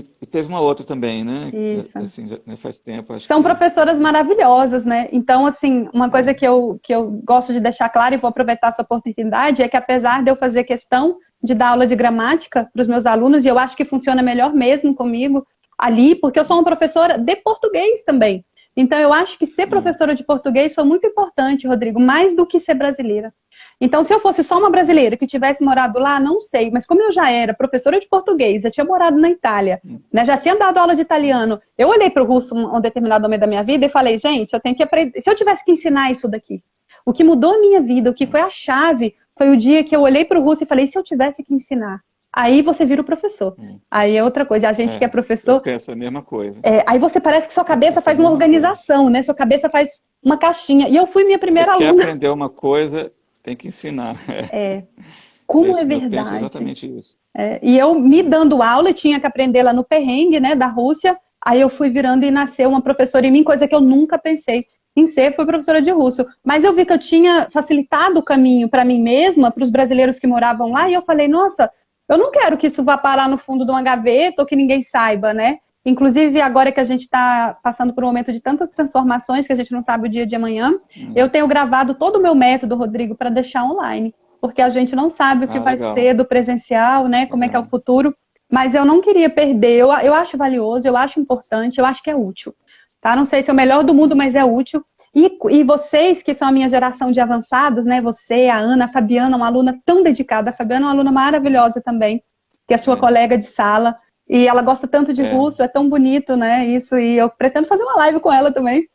E teve uma outra também, né? Isso. Assim, já faz tempo. Acho São professoras maravilhosas, né? Então, assim, uma coisa que eu gosto de deixar claro, e vou aproveitar essa oportunidade, é que apesar de eu fazer questão de dar aula de gramática para os meus alunos, e eu acho que funciona melhor mesmo comigo ali, porque eu sou uma professora de português também. Então, eu acho que ser professora de português foi muito importante, Rodrigo, mais do que ser brasileira. Então, se eu fosse só uma brasileira que tivesse morado lá, não sei. Mas como eu já era professora de português, já tinha morado na Itália, né, já tinha dado aula de italiano, eu olhei para o russo um determinado momento da minha vida e falei, gente, eu tenho que aprender. Se eu tivesse que ensinar isso daqui, o que mudou a minha vida, o que foi a chave, foi o dia que eu olhei para o russo e falei, se eu tivesse que ensinar? Aí você vira o professor. Aí é outra coisa. A gente que é professor... Eu penso a mesma coisa. Aí você parece que sua cabeça faz uma organização, né? Sua cabeça faz uma caixinha. E eu fui minha primeira aluna. Quer aprender uma coisa... tem que ensinar. É, como é Eu penso verdade. exatamente isso. E eu me dando aula, eu tinha que aprender lá no perrengue, né, da Rússia. Aí eu fui virando e nasceu uma professora em mim, coisa que eu nunca pensei em ser, foi professora de russo. Mas eu vi que eu tinha facilitado o caminho para mim mesma, para os brasileiros que moravam lá, e eu falei, nossa, eu não quero que isso vá parar no fundo de uma gaveta ou que ninguém saiba, né? Inclusive, agora que a gente está passando por um momento de tantas transformações que a gente não sabe o dia de amanhã, eu tenho gravado todo o meu método, Rodrigo, para deixar online. Porque a gente não sabe o que vai Legal. ser do presencial, né? Como é que é o Legal. futuro. Mas eu não queria perder. Eu acho valioso, eu acho importante, eu acho que é útil. Tá? Não sei se é o melhor do mundo, mas é útil. E vocês, que são a minha geração de avançados, né? Você, a Ana, a Fabiana, uma aluna tão dedicada. A Fabiana é uma aluna maravilhosa também, que é sua colega de sala. E ela gosta tanto de russo, é tão bonito, né? Isso. E eu pretendo fazer uma live com ela também,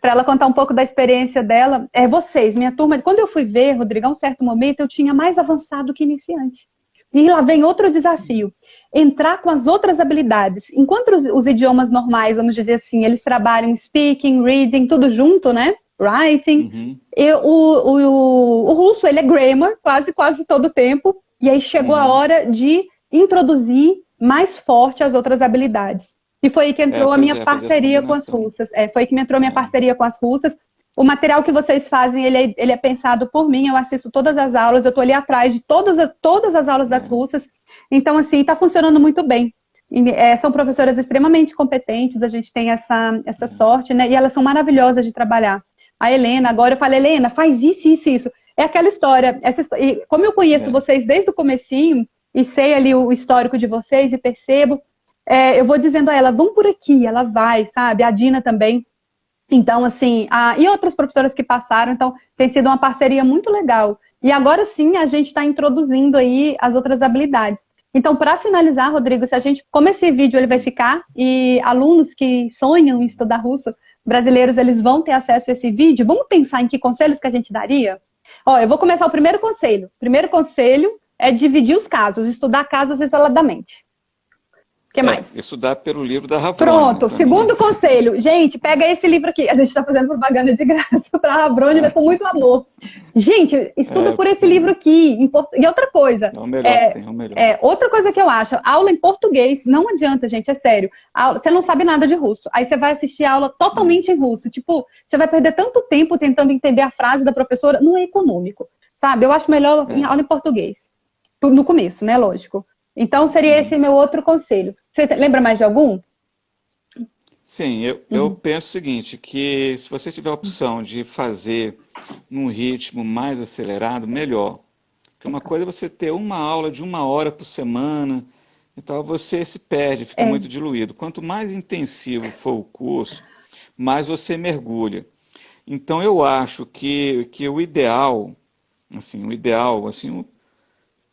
para ela contar um pouco da experiência dela. Vocês, minha turma, quando eu fui ver, Rodrigo, a um certo momento, eu tinha mais avançado que iniciante. E lá vem outro desafio, entrar com as outras habilidades. Enquanto os idiomas normais, vamos dizer assim, eles trabalham speaking, reading, tudo junto, né? Writing. O russo, ele é grammar, quase todo o tempo. E aí chegou a hora de introduzir mais forte as outras habilidades. E foi aí que entrou a minha parceria com as russas. Foi aí que entrou a minha parceria com as russas. O material que vocês fazem, ele é pensado por mim, eu assisto todas as aulas, eu estou ali atrás de todas as aulas das russas. Então, assim, está funcionando muito bem. São professoras extremamente competentes, a gente tem essa sorte, né? E elas são maravilhosas de trabalhar. A Helena, agora eu falei, Helena, faz isso, isso, isso. É aquela história. E como eu conheço vocês desde o comecinho, e sei ali o histórico de vocês e percebo, eu vou dizendo a ela, vamos por aqui, ela vai, sabe? A Dina também. Então, assim, e outras professoras que passaram, então tem sido uma parceria muito legal. E agora sim a gente está introduzindo aí as outras habilidades. Então, para finalizar, Rodrigo, como esse vídeo ele vai ficar, e alunos que sonham em estudar russo, brasileiros, eles vão ter acesso a esse vídeo, vamos pensar em que conselhos que a gente daria? Eu vou começar o primeiro conselho. O primeiro conselho é dividir os casos, estudar casos isoladamente. O que mais? Estudar pelo livro da Havroni. Pronto, segundo conselho. Gente, pega esse livro aqui. A gente está fazendo propaganda de graça para a Havroni, né, com muito amor. Gente, estuda por esse livro aqui. E outra coisa. É o melhor, é o melhor. Outra coisa que eu acho, aula em português, não adianta, gente, é sério. Você não sabe nada de russo. Aí você vai assistir a aula totalmente em russo. Tipo, você vai perder tanto tempo tentando entender a frase da professora. Não é econômico, sabe? Eu acho melhor em aula em português. No começo, né? Lógico. Então, seria esse meu outro conselho. Você lembra mais de algum? Sim, eu penso o seguinte, que se você tiver a opção de fazer num ritmo mais acelerado, melhor. Porque uma coisa é você ter uma aula de 1 hora por semana, então você se perde, fica muito diluído. Quanto mais intensivo for o curso, mais você mergulha. Então, eu acho que o ideal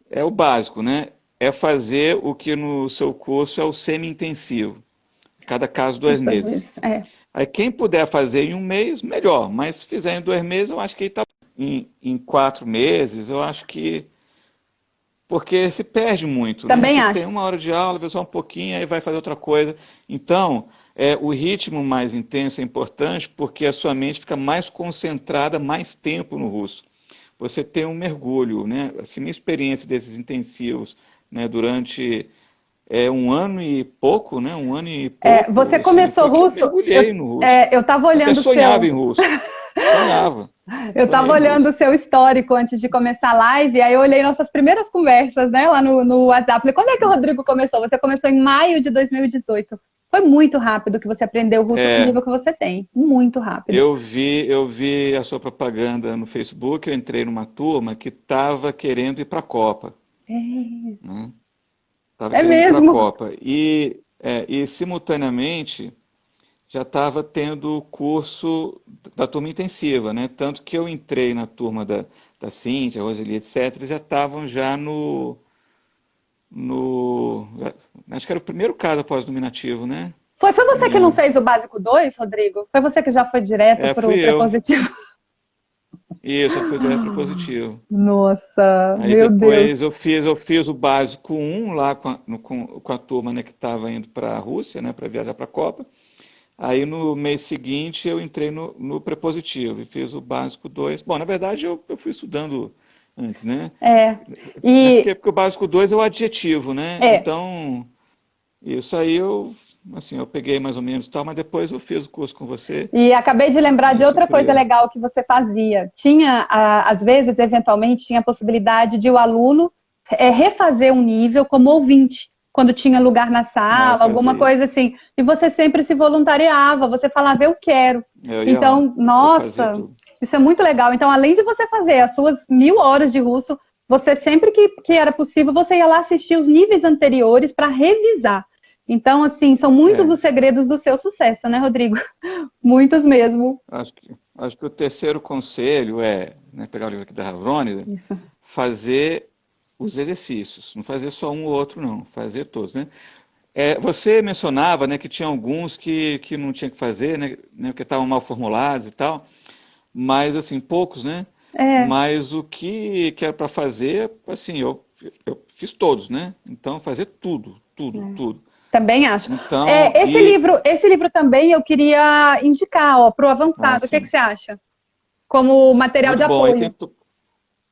é o básico, né? É fazer o que no seu curso é o semi-intensivo. Cada caso 2 meses. Aí quem puder fazer em 1 mês, melhor. Mas se fizer em 2 meses, eu acho que está em 4 meses, eu acho que... Porque se perde muito. Também né? acho. Você tem 1 hora de aula, vai só um pouquinho, aí vai fazer outra coisa. Então, o ritmo mais intenso é importante porque a sua mente fica mais concentrada, mais tempo no russo. Você tem um mergulho, né? Assim, minha experiência desses intensivos, né, durante 1 ano e pouco, né? 1 ano e pouco. Você começou russo? Eu mergulhei no russo. Eu estava olhando o seu... sonhava em russo. Sonhava. Eu estava olhando o seu histórico antes de começar a live, aí eu olhei nossas primeiras conversas, né, lá no WhatsApp. Falei, quando é que o Rodrigo começou? Você começou em maio de 2018. Foi muito rápido que você aprendeu o russo no nível que você tem. Muito rápido. Eu vi a sua propaganda no Facebook, eu entrei numa turma que estava querendo ir para a Copa. Né? Estava querendo ir para a Copa. E simultaneamente, já estava tendo o curso da turma intensiva, né? Tanto que eu entrei na turma da Cíntia, Roseli, etc., já estavam já acho que era o primeiro caso após dominativo, né? Foi você que não fez o básico 2, Rodrigo? Foi você que já foi direto para o prepositivo? Isso, eu fui direto para o positivo. Nossa, aí meu depois Deus. eu fiz o básico 1 lá com a turma, né, que estava indo para a Rússia, né, para viajar para a Copa. Aí no mês seguinte eu entrei no prepositivo e fiz o básico 2. Bom, na verdade eu fui estudando antes, né? É. Né, E porque o básico 2 é o adjetivo, né? é. Então, isso aí assim, eu peguei mais ou menos e tal, mas depois eu fiz o curso com você E acabei de lembrar e de outra coisa supri. legal que você fazia. Tinha, às vezes, eventualmente, tinha a possibilidade de o aluno refazer um nível como ouvinte, quando tinha lugar na Ah, eu sala, alguma fazia. coisa assim. E você sempre se voluntariava, você falava, eu quero. Eu ia lá, Então, eu fazia nossa, tudo. isso é muito legal. Então, além de você fazer as suas 1.000 horas de russo, você sempre que era possível, você ia lá assistir os níveis anteriores para revisar. Então, assim, são muitos É, os segredos do seu sucesso, né, Rodrigo? Muitos mesmo. acho que o terceiro conselho é, né, pegar o livro aqui da Havrônida, Isso. fazer os exercícios, não fazer só um ou outro, não, fazer todos, né? Você mencionava, né, que tinha alguns que não tinha que fazer, né, porque estavam mal formulados e tal, mas, assim, poucos, né? É, Mas o que era para fazer, assim, eu fiz todos, né? Então, fazer tudo, tudo, tudo. também acho. Então, Esse livro também eu queria indicar, ó, para o avançado. O que que assim, você acha? Como material de muito bom. Aí apoio.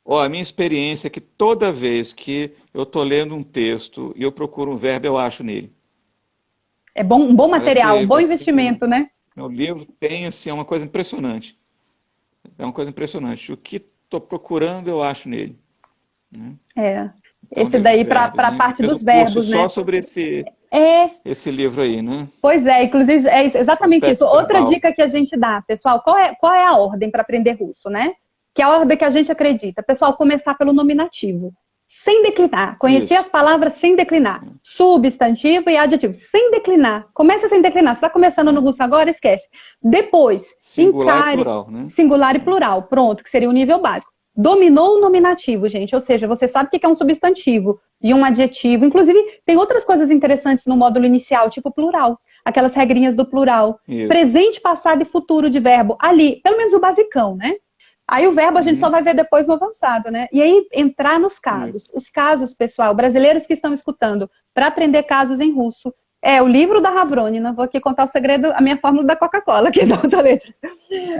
ó, a minha experiência é que toda vez que eu estou lendo um texto e eu procuro um verbo, eu acho nele. É bom, um bom Parece material, um que bom você, investimento, né? o livro tem, assim, uma coisa impressionante. É uma coisa impressionante. O que estou procurando, eu acho nele, né? É. Então, Esse livro de daí para verbos, a né? Você parte fez o dos curso verbos, só né? sobre É, esse livro aí, né? pois é, inclusive é exatamente isso. Aspecto Outra verbal. dica que a gente dá, pessoal, qual é a ordem para aprender russo, né? Que é a ordem que a gente acredita. Pessoal, começar pelo nominativo, sem declinar. Conhecer as Isso. palavras sem declinar. Substantivo e adjetivo, sem declinar. Começa sem declinar. Você está começando no É. russo agora, esquece. Depois, Singular e encare plural, né? singular e plural. Pronto, que seria o nível básico. Dominou o nominativo, gente. Ou seja, você sabe o que é um substantivo e um adjetivo. Inclusive, tem outras coisas interessantes no módulo inicial, tipo plural. Aquelas regrinhas do plural. Isso. Presente, passado e futuro de verbo. Ali, pelo menos o basicão, né? Aí o verbo a gente só Uhum. vai ver depois no avançado, né? E aí entrar nos Isso. casos. Os casos, pessoal, brasileiros que estão escutando, para aprender casos em russo, é o livro da Havronina. Vou aqui contar o segredo, a minha fórmula da Coca-Cola, aqui da Outra Letras.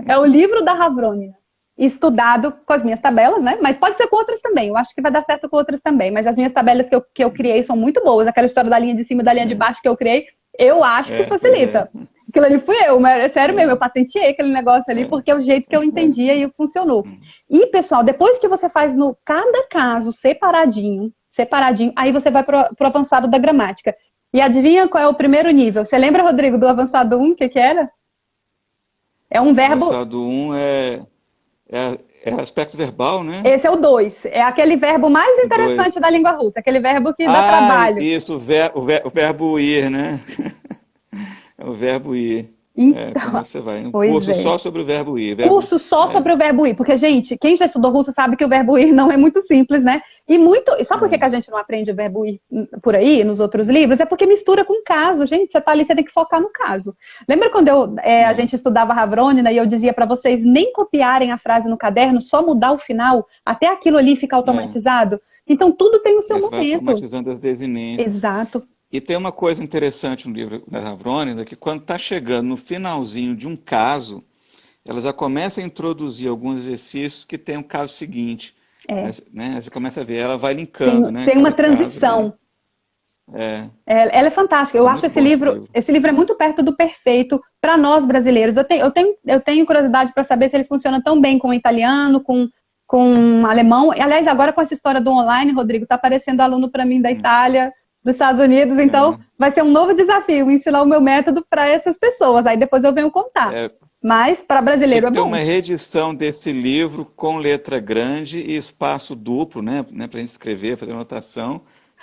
É o livro da Havronina, estudado com as minhas tabelas, né? Mas pode ser com outras também. Eu acho que vai dar certo com outras também. Mas as minhas tabelas que eu criei são muito boas. Aquela história da linha de cima e da linha de É, baixo que eu criei, eu acho que pois é. facilita. Aquilo ali fui eu, mas é sério mesmo, É, eu patenteei aquele negócio ali é, porque é o jeito que eu é. entendia e funcionou. E, pessoal, depois que você faz no cada caso separadinho, aí você vai pro avançado da gramática. E adivinha qual é o primeiro nível? Você lembra, Rodrigo, do avançado 1, o que era? É um verbo. Avançado 1 é aspecto verbal, né? Esse é o 2. É aquele verbo mais O 2. interessante da língua russa, aquele verbo que dá Ah, trabalho. isso, o verbo ir, né? É o verbo ir. Quando Então, você vai. Um pois curso é. só sobre o verbo ir. Curso só sobre o verbo ir, porque, gente, quem já estudou russo sabe que o verbo ir não é muito simples, né? E sabe por que É, a gente não aprende o verbo ir por aí, nos outros livros? É porque mistura com caso, gente. Você tá ali, você tem que focar no caso. Lembra quando a é, gente estudava Havronina e eu dizia para vocês nem copiarem a frase no caderno, só mudar o final, até aquilo ali ficar é. automatizado? Então, tudo tem o seu Você vai momento. automatizando as desinências. Exato. E tem uma coisa interessante no livro da Havrônida, que quando está chegando no finalzinho de um caso, ela já começa a introduzir alguns exercícios que tem o caso seguinte. É. Né? Você começa a ver, ela vai linkando, Tem, né, tem uma cada caso ali. transição. É, Ela é fantástica. Eu é acho muito bom esse livro. esse livro é muito perto do perfeito para nós brasileiros. Eu tenho curiosidade para saber se ele funciona tão bem com o italiano, com alemão. Aliás, agora com essa história do online, Rodrigo, está aparecendo aluno para mim da Itália, dos Estados Unidos. Então, vai ser um novo desafio ensinar o meu método para essas pessoas. Aí depois eu venho contar. Mas para Tinha brasileiro que é ter bom. uma reedição desse livro com letra grande e espaço duplo, né, para a gente escrever, fazer anotação.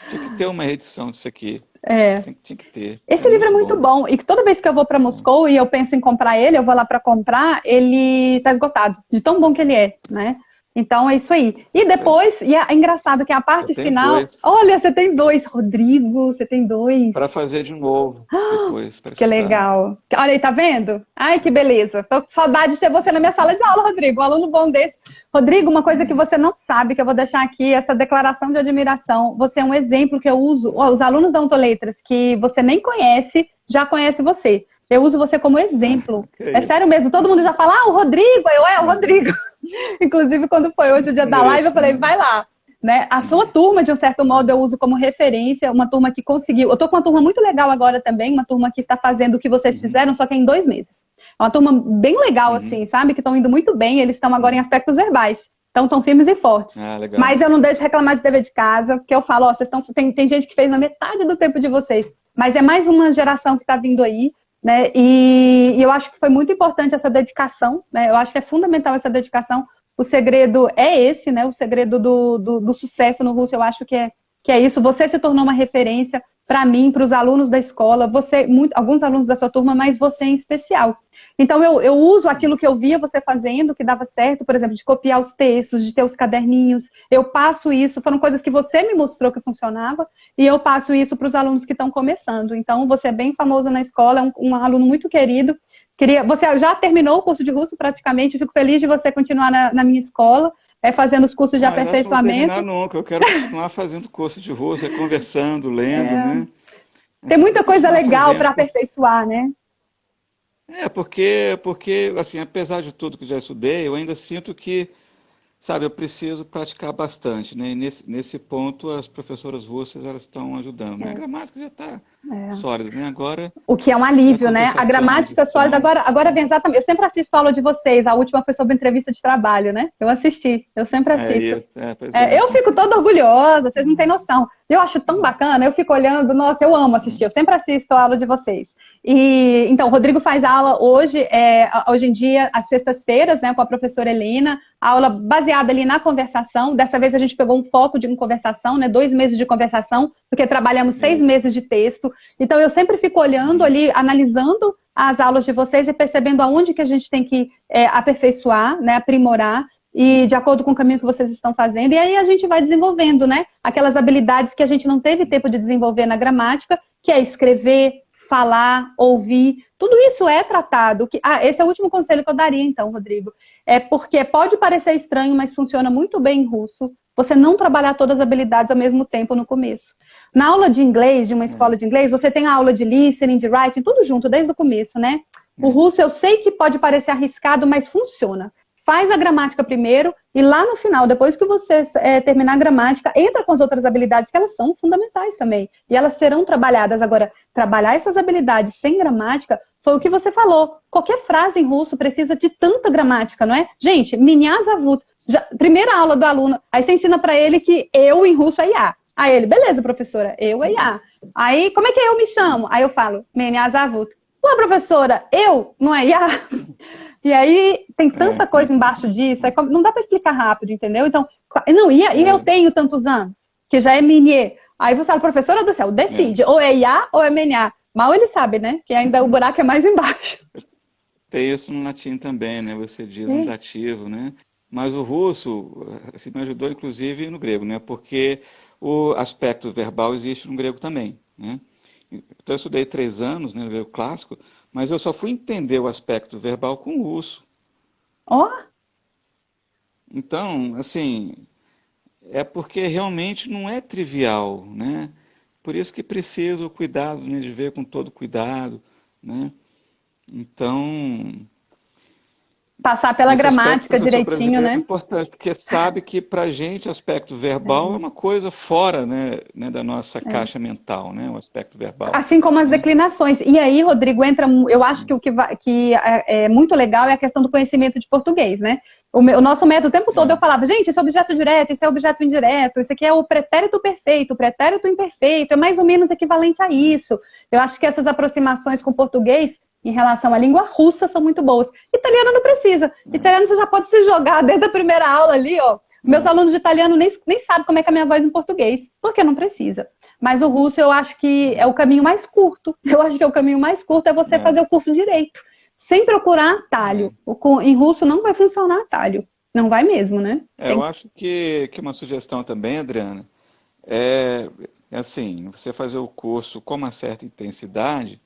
Tinha que ter uma reedição disso aqui. É. Tinha que ter. Esse livro é muito bom. E toda vez que eu vou para Moscou e eu penso em comprar ele, eu vou lá para comprar, ele tá esgotado, de tão bom que ele é, né? Então é isso aí. E depois, e é engraçado que a parte Eu tenho final. 2. Olha, você tem 2, Rodrigo, você tem 2. Para fazer de novo depois, para Que estudar. legal. Olha aí, tá vendo? Ai, que beleza. Tô com saudade de ter você na minha sala de aula, Rodrigo. Um aluno bom desse. Rodrigo, uma coisa que você não sabe, que eu vou deixar aqui, essa declaração de admiração. Você é um exemplo que eu uso. Os alunos da Ontoletras que você nem conhece, já conhecem você. Eu uso você como exemplo. É isso. sério mesmo, todo mundo já fala, o Rodrigo, o Rodrigo. Inclusive, quando foi hoje o dia da live, eu falei, vai lá. Né? A sua turma, de um certo modo, eu uso como referência, uma turma que conseguiu. Eu tô com uma turma muito legal agora também, uma turma que está fazendo o que vocês fizeram, só que em 2 meses. É uma turma bem legal, assim, sabe? Que estão indo muito bem, eles estão agora em aspectos verbais. Então, estão firmes e fortes. Legal. Mas eu não deixo reclamar de dever de casa, porque eu falo, ó, vocês estão. Tem gente que fez na metade do tempo de vocês. Mas é mais uma geração que está vindo aí, né? E eu acho que foi muito importante essa dedicação, né? Eu acho que é fundamental essa dedicação. O segredo é esse, né? O segredo do sucesso no Russo, eu acho que é isso. Você se tornou uma referência para mim, para os alunos da escola, alguns alunos da sua turma, mas você em especial. Então, eu uso aquilo que eu via você fazendo, que dava certo, por exemplo, de copiar os textos, de ter os caderninhos. Eu passo isso, foram coisas que você me mostrou que funcionava, e eu passo isso para os alunos que estão começando. Então, você é bem famoso na escola, é um aluno muito querido. Você já terminou o curso de russo praticamente, fico feliz de você continuar na minha escola, fazendo os cursos de aperfeiçoamento. Não vou terminar nunca, eu quero continuar fazendo curso de russo, conversando, lendo, né? Tem muita coisa legal para aperfeiçoar, né? Porque, assim, apesar de tudo que já estudei, eu ainda sinto que, sabe, eu preciso praticar bastante, né? E nesse ponto, as professoras russas, elas estão ajudando, né? A gramática já está sólida, né? Agora... O que é um alívio, né? A gramática sólida, agora vem exatamente... Eu sempre assisto a aula de vocês, a última foi sobre entrevista de trabalho, né? Eu assisti, eu sempre assisto. Eu fico toda orgulhosa, vocês não têm noção. Eu acho tão bacana, eu fico olhando, nossa, eu amo assistir, eu sempre assisto a aula de vocês. E, então, o Rodrigo faz aula hoje em dia, às sextas-feiras, né, com a professora Helena, aula baseada ali na conversação. Dessa vez a gente pegou um foco de uma conversação, né, 2 meses de conversação, porque trabalhamos 6 meses de texto. Então, eu sempre fico olhando ali, analisando as aulas de vocês e percebendo aonde que a gente tem que aperfeiçoar, né, aprimorar, e de acordo com o caminho que vocês estão fazendo, e aí a gente vai desenvolvendo, né, aquelas habilidades que a gente não teve tempo de desenvolver na gramática, que é escrever, falar, ouvir, tudo isso é tratado. Esse é o último conselho que eu daria, então, Rodrigo. É porque pode parecer estranho, mas funciona muito bem em russo, você não trabalhar todas as habilidades ao mesmo tempo no começo. Na aula de inglês, de uma escola de inglês, você tem a aula de listening, de writing, tudo junto, desde o começo, né? O russo eu sei que pode parecer arriscado, mas funciona. Faz a gramática primeiro e lá no final, depois que você terminar a gramática, entra com as outras habilidades que elas são fundamentais também. E elas serão trabalhadas. Agora, trabalhar essas habilidades sem gramática foi o que você falou. Qualquer frase em russo precisa de tanta gramática, não é? Gente, меня zовут. Primeira aula do aluno, aí você ensina para ele que eu em russo é я. Aí ele, beleza, professora, eu é я. Aí, como é que eu me chamo? Aí eu falo, меня zовут. Pô, professora, eu não é я? E aí tem tanta coisa embaixo disso, não dá para explicar rápido, entendeu? Então, eu tenho tantos anos, que já é minier. Aí você fala, professora do céu, decide, ou é IA ou é meniá. Mal ele sabe, né? Que ainda o buraco é mais embaixo. Tem isso no latim também, né? Você diz um dativo, né? Mas o russo assim, me ajudou, inclusive, no grego, né? Porque o aspecto verbal existe no grego também, né? Então, eu estudei 3 anos, né, no grego clássico, mas eu só fui entender o aspecto verbal com o russo. Então, assim, é porque realmente não é trivial, né? Por isso que precisa o cuidado, né, de ver com todo cuidado, né? Então... Passar pela gramática direitinho, né? É importante, porque sabe que para a gente o aspecto verbal é uma coisa fora, né, da nossa caixa mental, né? O aspecto verbal. Assim como as declinações. E aí, Rodrigo, eu acho que o que é muito legal é a questão do conhecimento de português, né? O nosso método, o tempo todo eu falava, gente, isso é objeto direto, isso é objeto indireto, isso aqui é o pretérito perfeito, o pretérito imperfeito, é mais ou menos equivalente a isso. Eu acho que essas aproximações com o português em relação à língua russa são muito boas. Italiano não precisa. Italiano você já pode se jogar desde a primeira aula ali, ó. Meus alunos de italiano nem sabem como é que é a minha voz em português, porque não precisa. Mas o russo eu acho que é o caminho mais curto. Eu acho que o caminho mais curto é você fazer o curso direito, sem procurar atalho. Em russo não vai funcionar atalho. Não vai mesmo, né? Eu acho que uma sugestão também, Adriana, é assim, você fazer o curso com uma certa intensidade,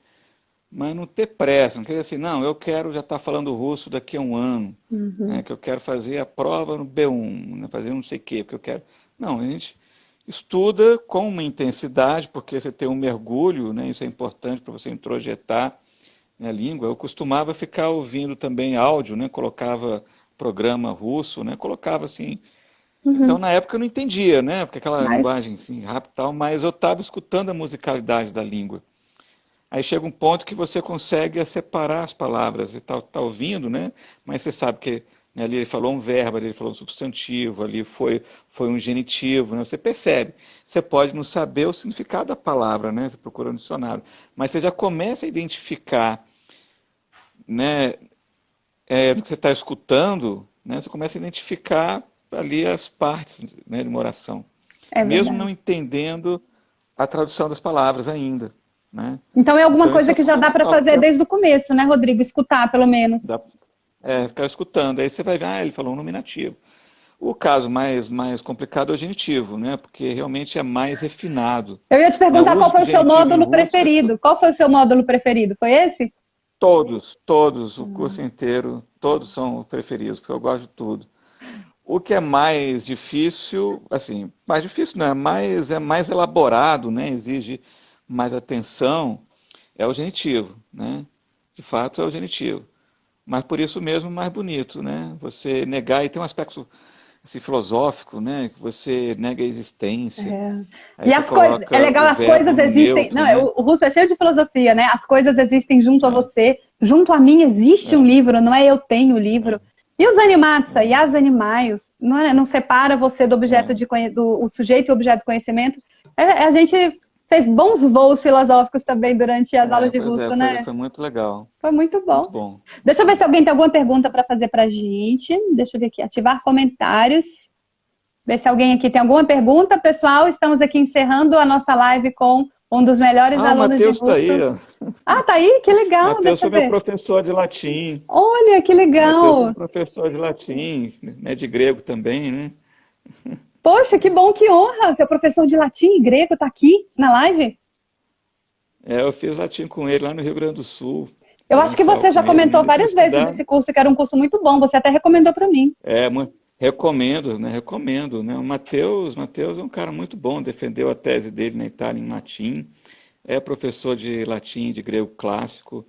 mas não ter pressa, não querer assim, não, eu quero já estar falando russo daqui a 1 ano, né, que eu quero fazer a prova no B1, né, fazer não sei o quê, porque eu quero... Não, a gente estuda com uma intensidade, porque você tem um mergulho, né, isso é importante para você introjetar né, a língua, eu costumava ficar ouvindo também áudio, né? Colocava programa russo, né? Colocava assim. Então, Uhum. na época eu não entendia, né? Porque aquela Mas linguagem assim, rápida e tal, mas eu estava escutando a musicalidade da língua. Aí chega um ponto que você consegue separar as palavras e tá ouvindo, né? Mas você sabe que, né, ali ele falou um verbo, ali ele falou um substantivo, ali foi um genitivo, né? Você percebe. Você pode não saber o significado da palavra, né? Você procura no dicionário, mas você já começa a identificar, né? No que você está escutando, né? Você começa a identificar ali as partes, né, de uma oração, é mesmo não verdade. entendendo a tradução das palavras ainda, né? Então é alguma Então isso coisa é que já dá para fundamental, fazer porque desde o começo, né, Rodrigo? Escutar, pelo menos. dá, ficar escutando. Aí você vai ver, ele falou um nominativo. O caso mais complicado é o genitivo, né? Porque realmente é mais refinado. Eu ia te Né? O perguntar qual uso foi do o seu genitivo em módulo russo é preferido. Qual foi o seu módulo preferido? Foi esse? todos, o curso inteiro, todos são preferidos, porque eu gosto de tudo. O que é mais difícil, assim, mais difícil não, é mais elaborado, né? Exige mais atenção, é o genitivo, né? De fato é o genitivo. Mas por isso mesmo mais bonito, né? Você negar, e tem um aspecto assim, filosófico, né? Que você nega a existência, aí E você as coisas, é coloca legal, o as verbo coisas no existem. neutro, Não, né? o russo é cheio de filosofia, né? As coisas existem junto a É, você, junto a mim existe um é, livro, não é eu tenho o livro. é, E os animatsa e as animais, não separa você do objeto é. do o sujeito e o objeto de conhecimento. A gente fez bons voos filosóficos também durante as aulas de Pois é, russo, foi, né? foi muito legal, Foi muito muito bom. bom. Deixa eu ver se alguém tem alguma pergunta para fazer para a gente. Deixa eu ver aqui, ativar comentários. Ver se alguém aqui tem alguma pergunta. Pessoal, estamos aqui encerrando a nossa live com um dos melhores Ah, o alunos de Matheus está aí, russo. ó. Ah, tá aí? Que legal, Matheus deixa eu foi meu ver. professor de latim. Olha, que Matheus foi meu legal. professor de latim, né? De grego também, né? Poxa, que bom, que honra. Seu professor de latim e grego está aqui na live? Eu fiz latim com ele lá no Rio Grande do Sul, Eu acho que presencial você já com ele, né? comentou Ele foi várias vezes estudar. desse curso, que era um curso muito bom. Você até recomendou para mim. Recomendo, né? Recomendo, né? O Matheus é um cara muito bom, defendeu a tese dele na Itália em latim, é professor de latim, de grego clássico,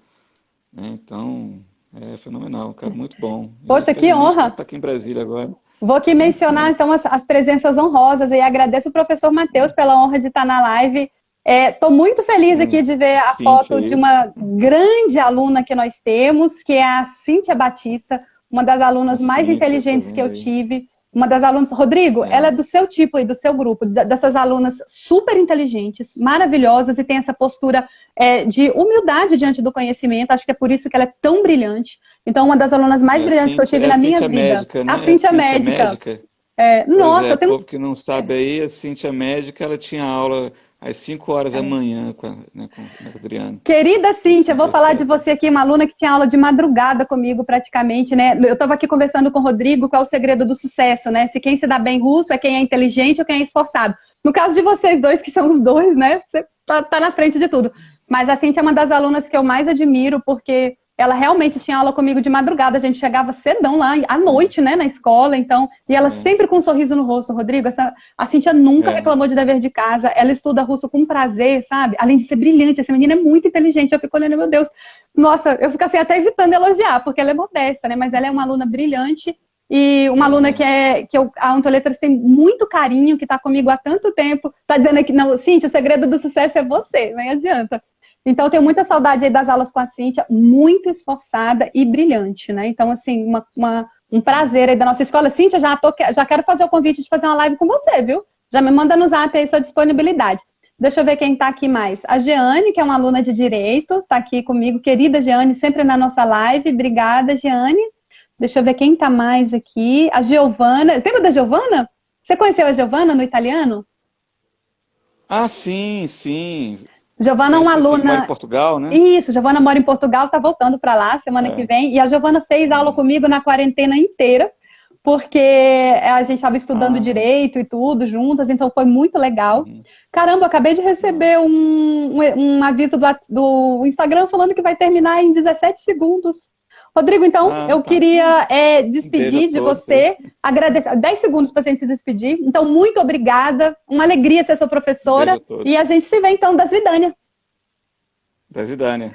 né? Então, é fenomenal, um cara muito bom. E Poxa, que infelizmente honra. está aqui em Brasília agora. Vou aqui mencionar, então, as presenças honrosas e agradeço o professor Matheus pela honra de estar na live. Estou muito feliz aqui de ver a Cíntia foto de aí. uma grande aluna que nós temos, que é a Cíntia Batista, uma das A alunas mais Cíntia, tô inteligentes que vendo eu aí. tive. Uma das alunas, Rodrigo, ela é É, do seu tipo e do seu grupo, dessas alunas super inteligentes, maravilhosas e tem essa postura de humildade diante do conhecimento. Acho que é por isso que ela é tão brilhante. Então, uma das alunas mais brilhantes que eu tive É a na minha Cíntia vida, médica, a né? É a Cíntia Cíntia médica. médica. Pois Nossa, é, eu tenho. povo que não sabe aí, a Cíntia médica, ela tinha aula às 5 horas da manhã com a Adriana. Querida A Cíntia, vou Cíntia falar de Sete. você aqui, uma aluna que tinha aula de madrugada comigo praticamente, né? Eu estava aqui conversando com o Rodrigo, qual é o segredo do sucesso, né? Se quem se dá bem russo é quem é inteligente ou quem é esforçado. No caso de vocês dois, que são os dois, né? Você tá na frente de tudo. Mas a Cíntia é uma das alunas que eu mais admiro, porque ela realmente tinha aula comigo de madrugada, a gente chegava cedão lá, à noite, né, na escola, então, e ela É, sempre com um sorriso no rosto, Rodrigo, a Cíntia nunca é, reclamou de dever de casa, ela estuda russo com prazer, sabe? Além de ser brilhante, essa menina é muito inteligente, eu fico olhando, meu Deus, nossa, eu fico assim até evitando elogiar, porque ela é modesta, né, mas ela é uma aluna brilhante, e uma aluna a Ontoletras tem muito carinho, que está comigo há tanto tempo, está dizendo aqui, não, Cíntia, o segredo do sucesso é você, nem adianta. Então, eu tenho muita saudade aí das aulas com a Cíntia, muito esforçada e brilhante, né? Então, assim, um prazer aí da nossa escola. Cíntia, já quero fazer o convite de fazer uma live com você, viu? Já me manda no zap aí sua disponibilidade. Deixa eu ver quem está aqui mais. A Jeane, que é uma aluna de Direito, está aqui comigo. Querida Jeane, sempre na nossa live. Obrigada, Jeane. Deixa eu ver quem está mais aqui. A Giovana. Você lembra da Giovana? Você conheceu a Giovana no italiano? sim, sim. Giovana é uma Conheci, sim, mora em aluna. Portugal, né? Isso, Giovana mora em Portugal, tá voltando para lá semana que É, vem. E a Giovana fez aula é. comigo na quarentena inteira, porque a gente estava estudando Ah, direito e tudo juntas, então foi muito legal. uhum. Caramba, acabei de receber um aviso do Instagram falando que vai terminar em 17 segundos. Rodrigo, então, eu Tá. queria Um beijo a despedir de todos aí. você, agradecer, 10 segundos para a gente se despedir. Então, muito obrigada, uma alegria ser sua Um beijo professora, a todos. e a gente se vê então da Zidânia. Da Zidânia.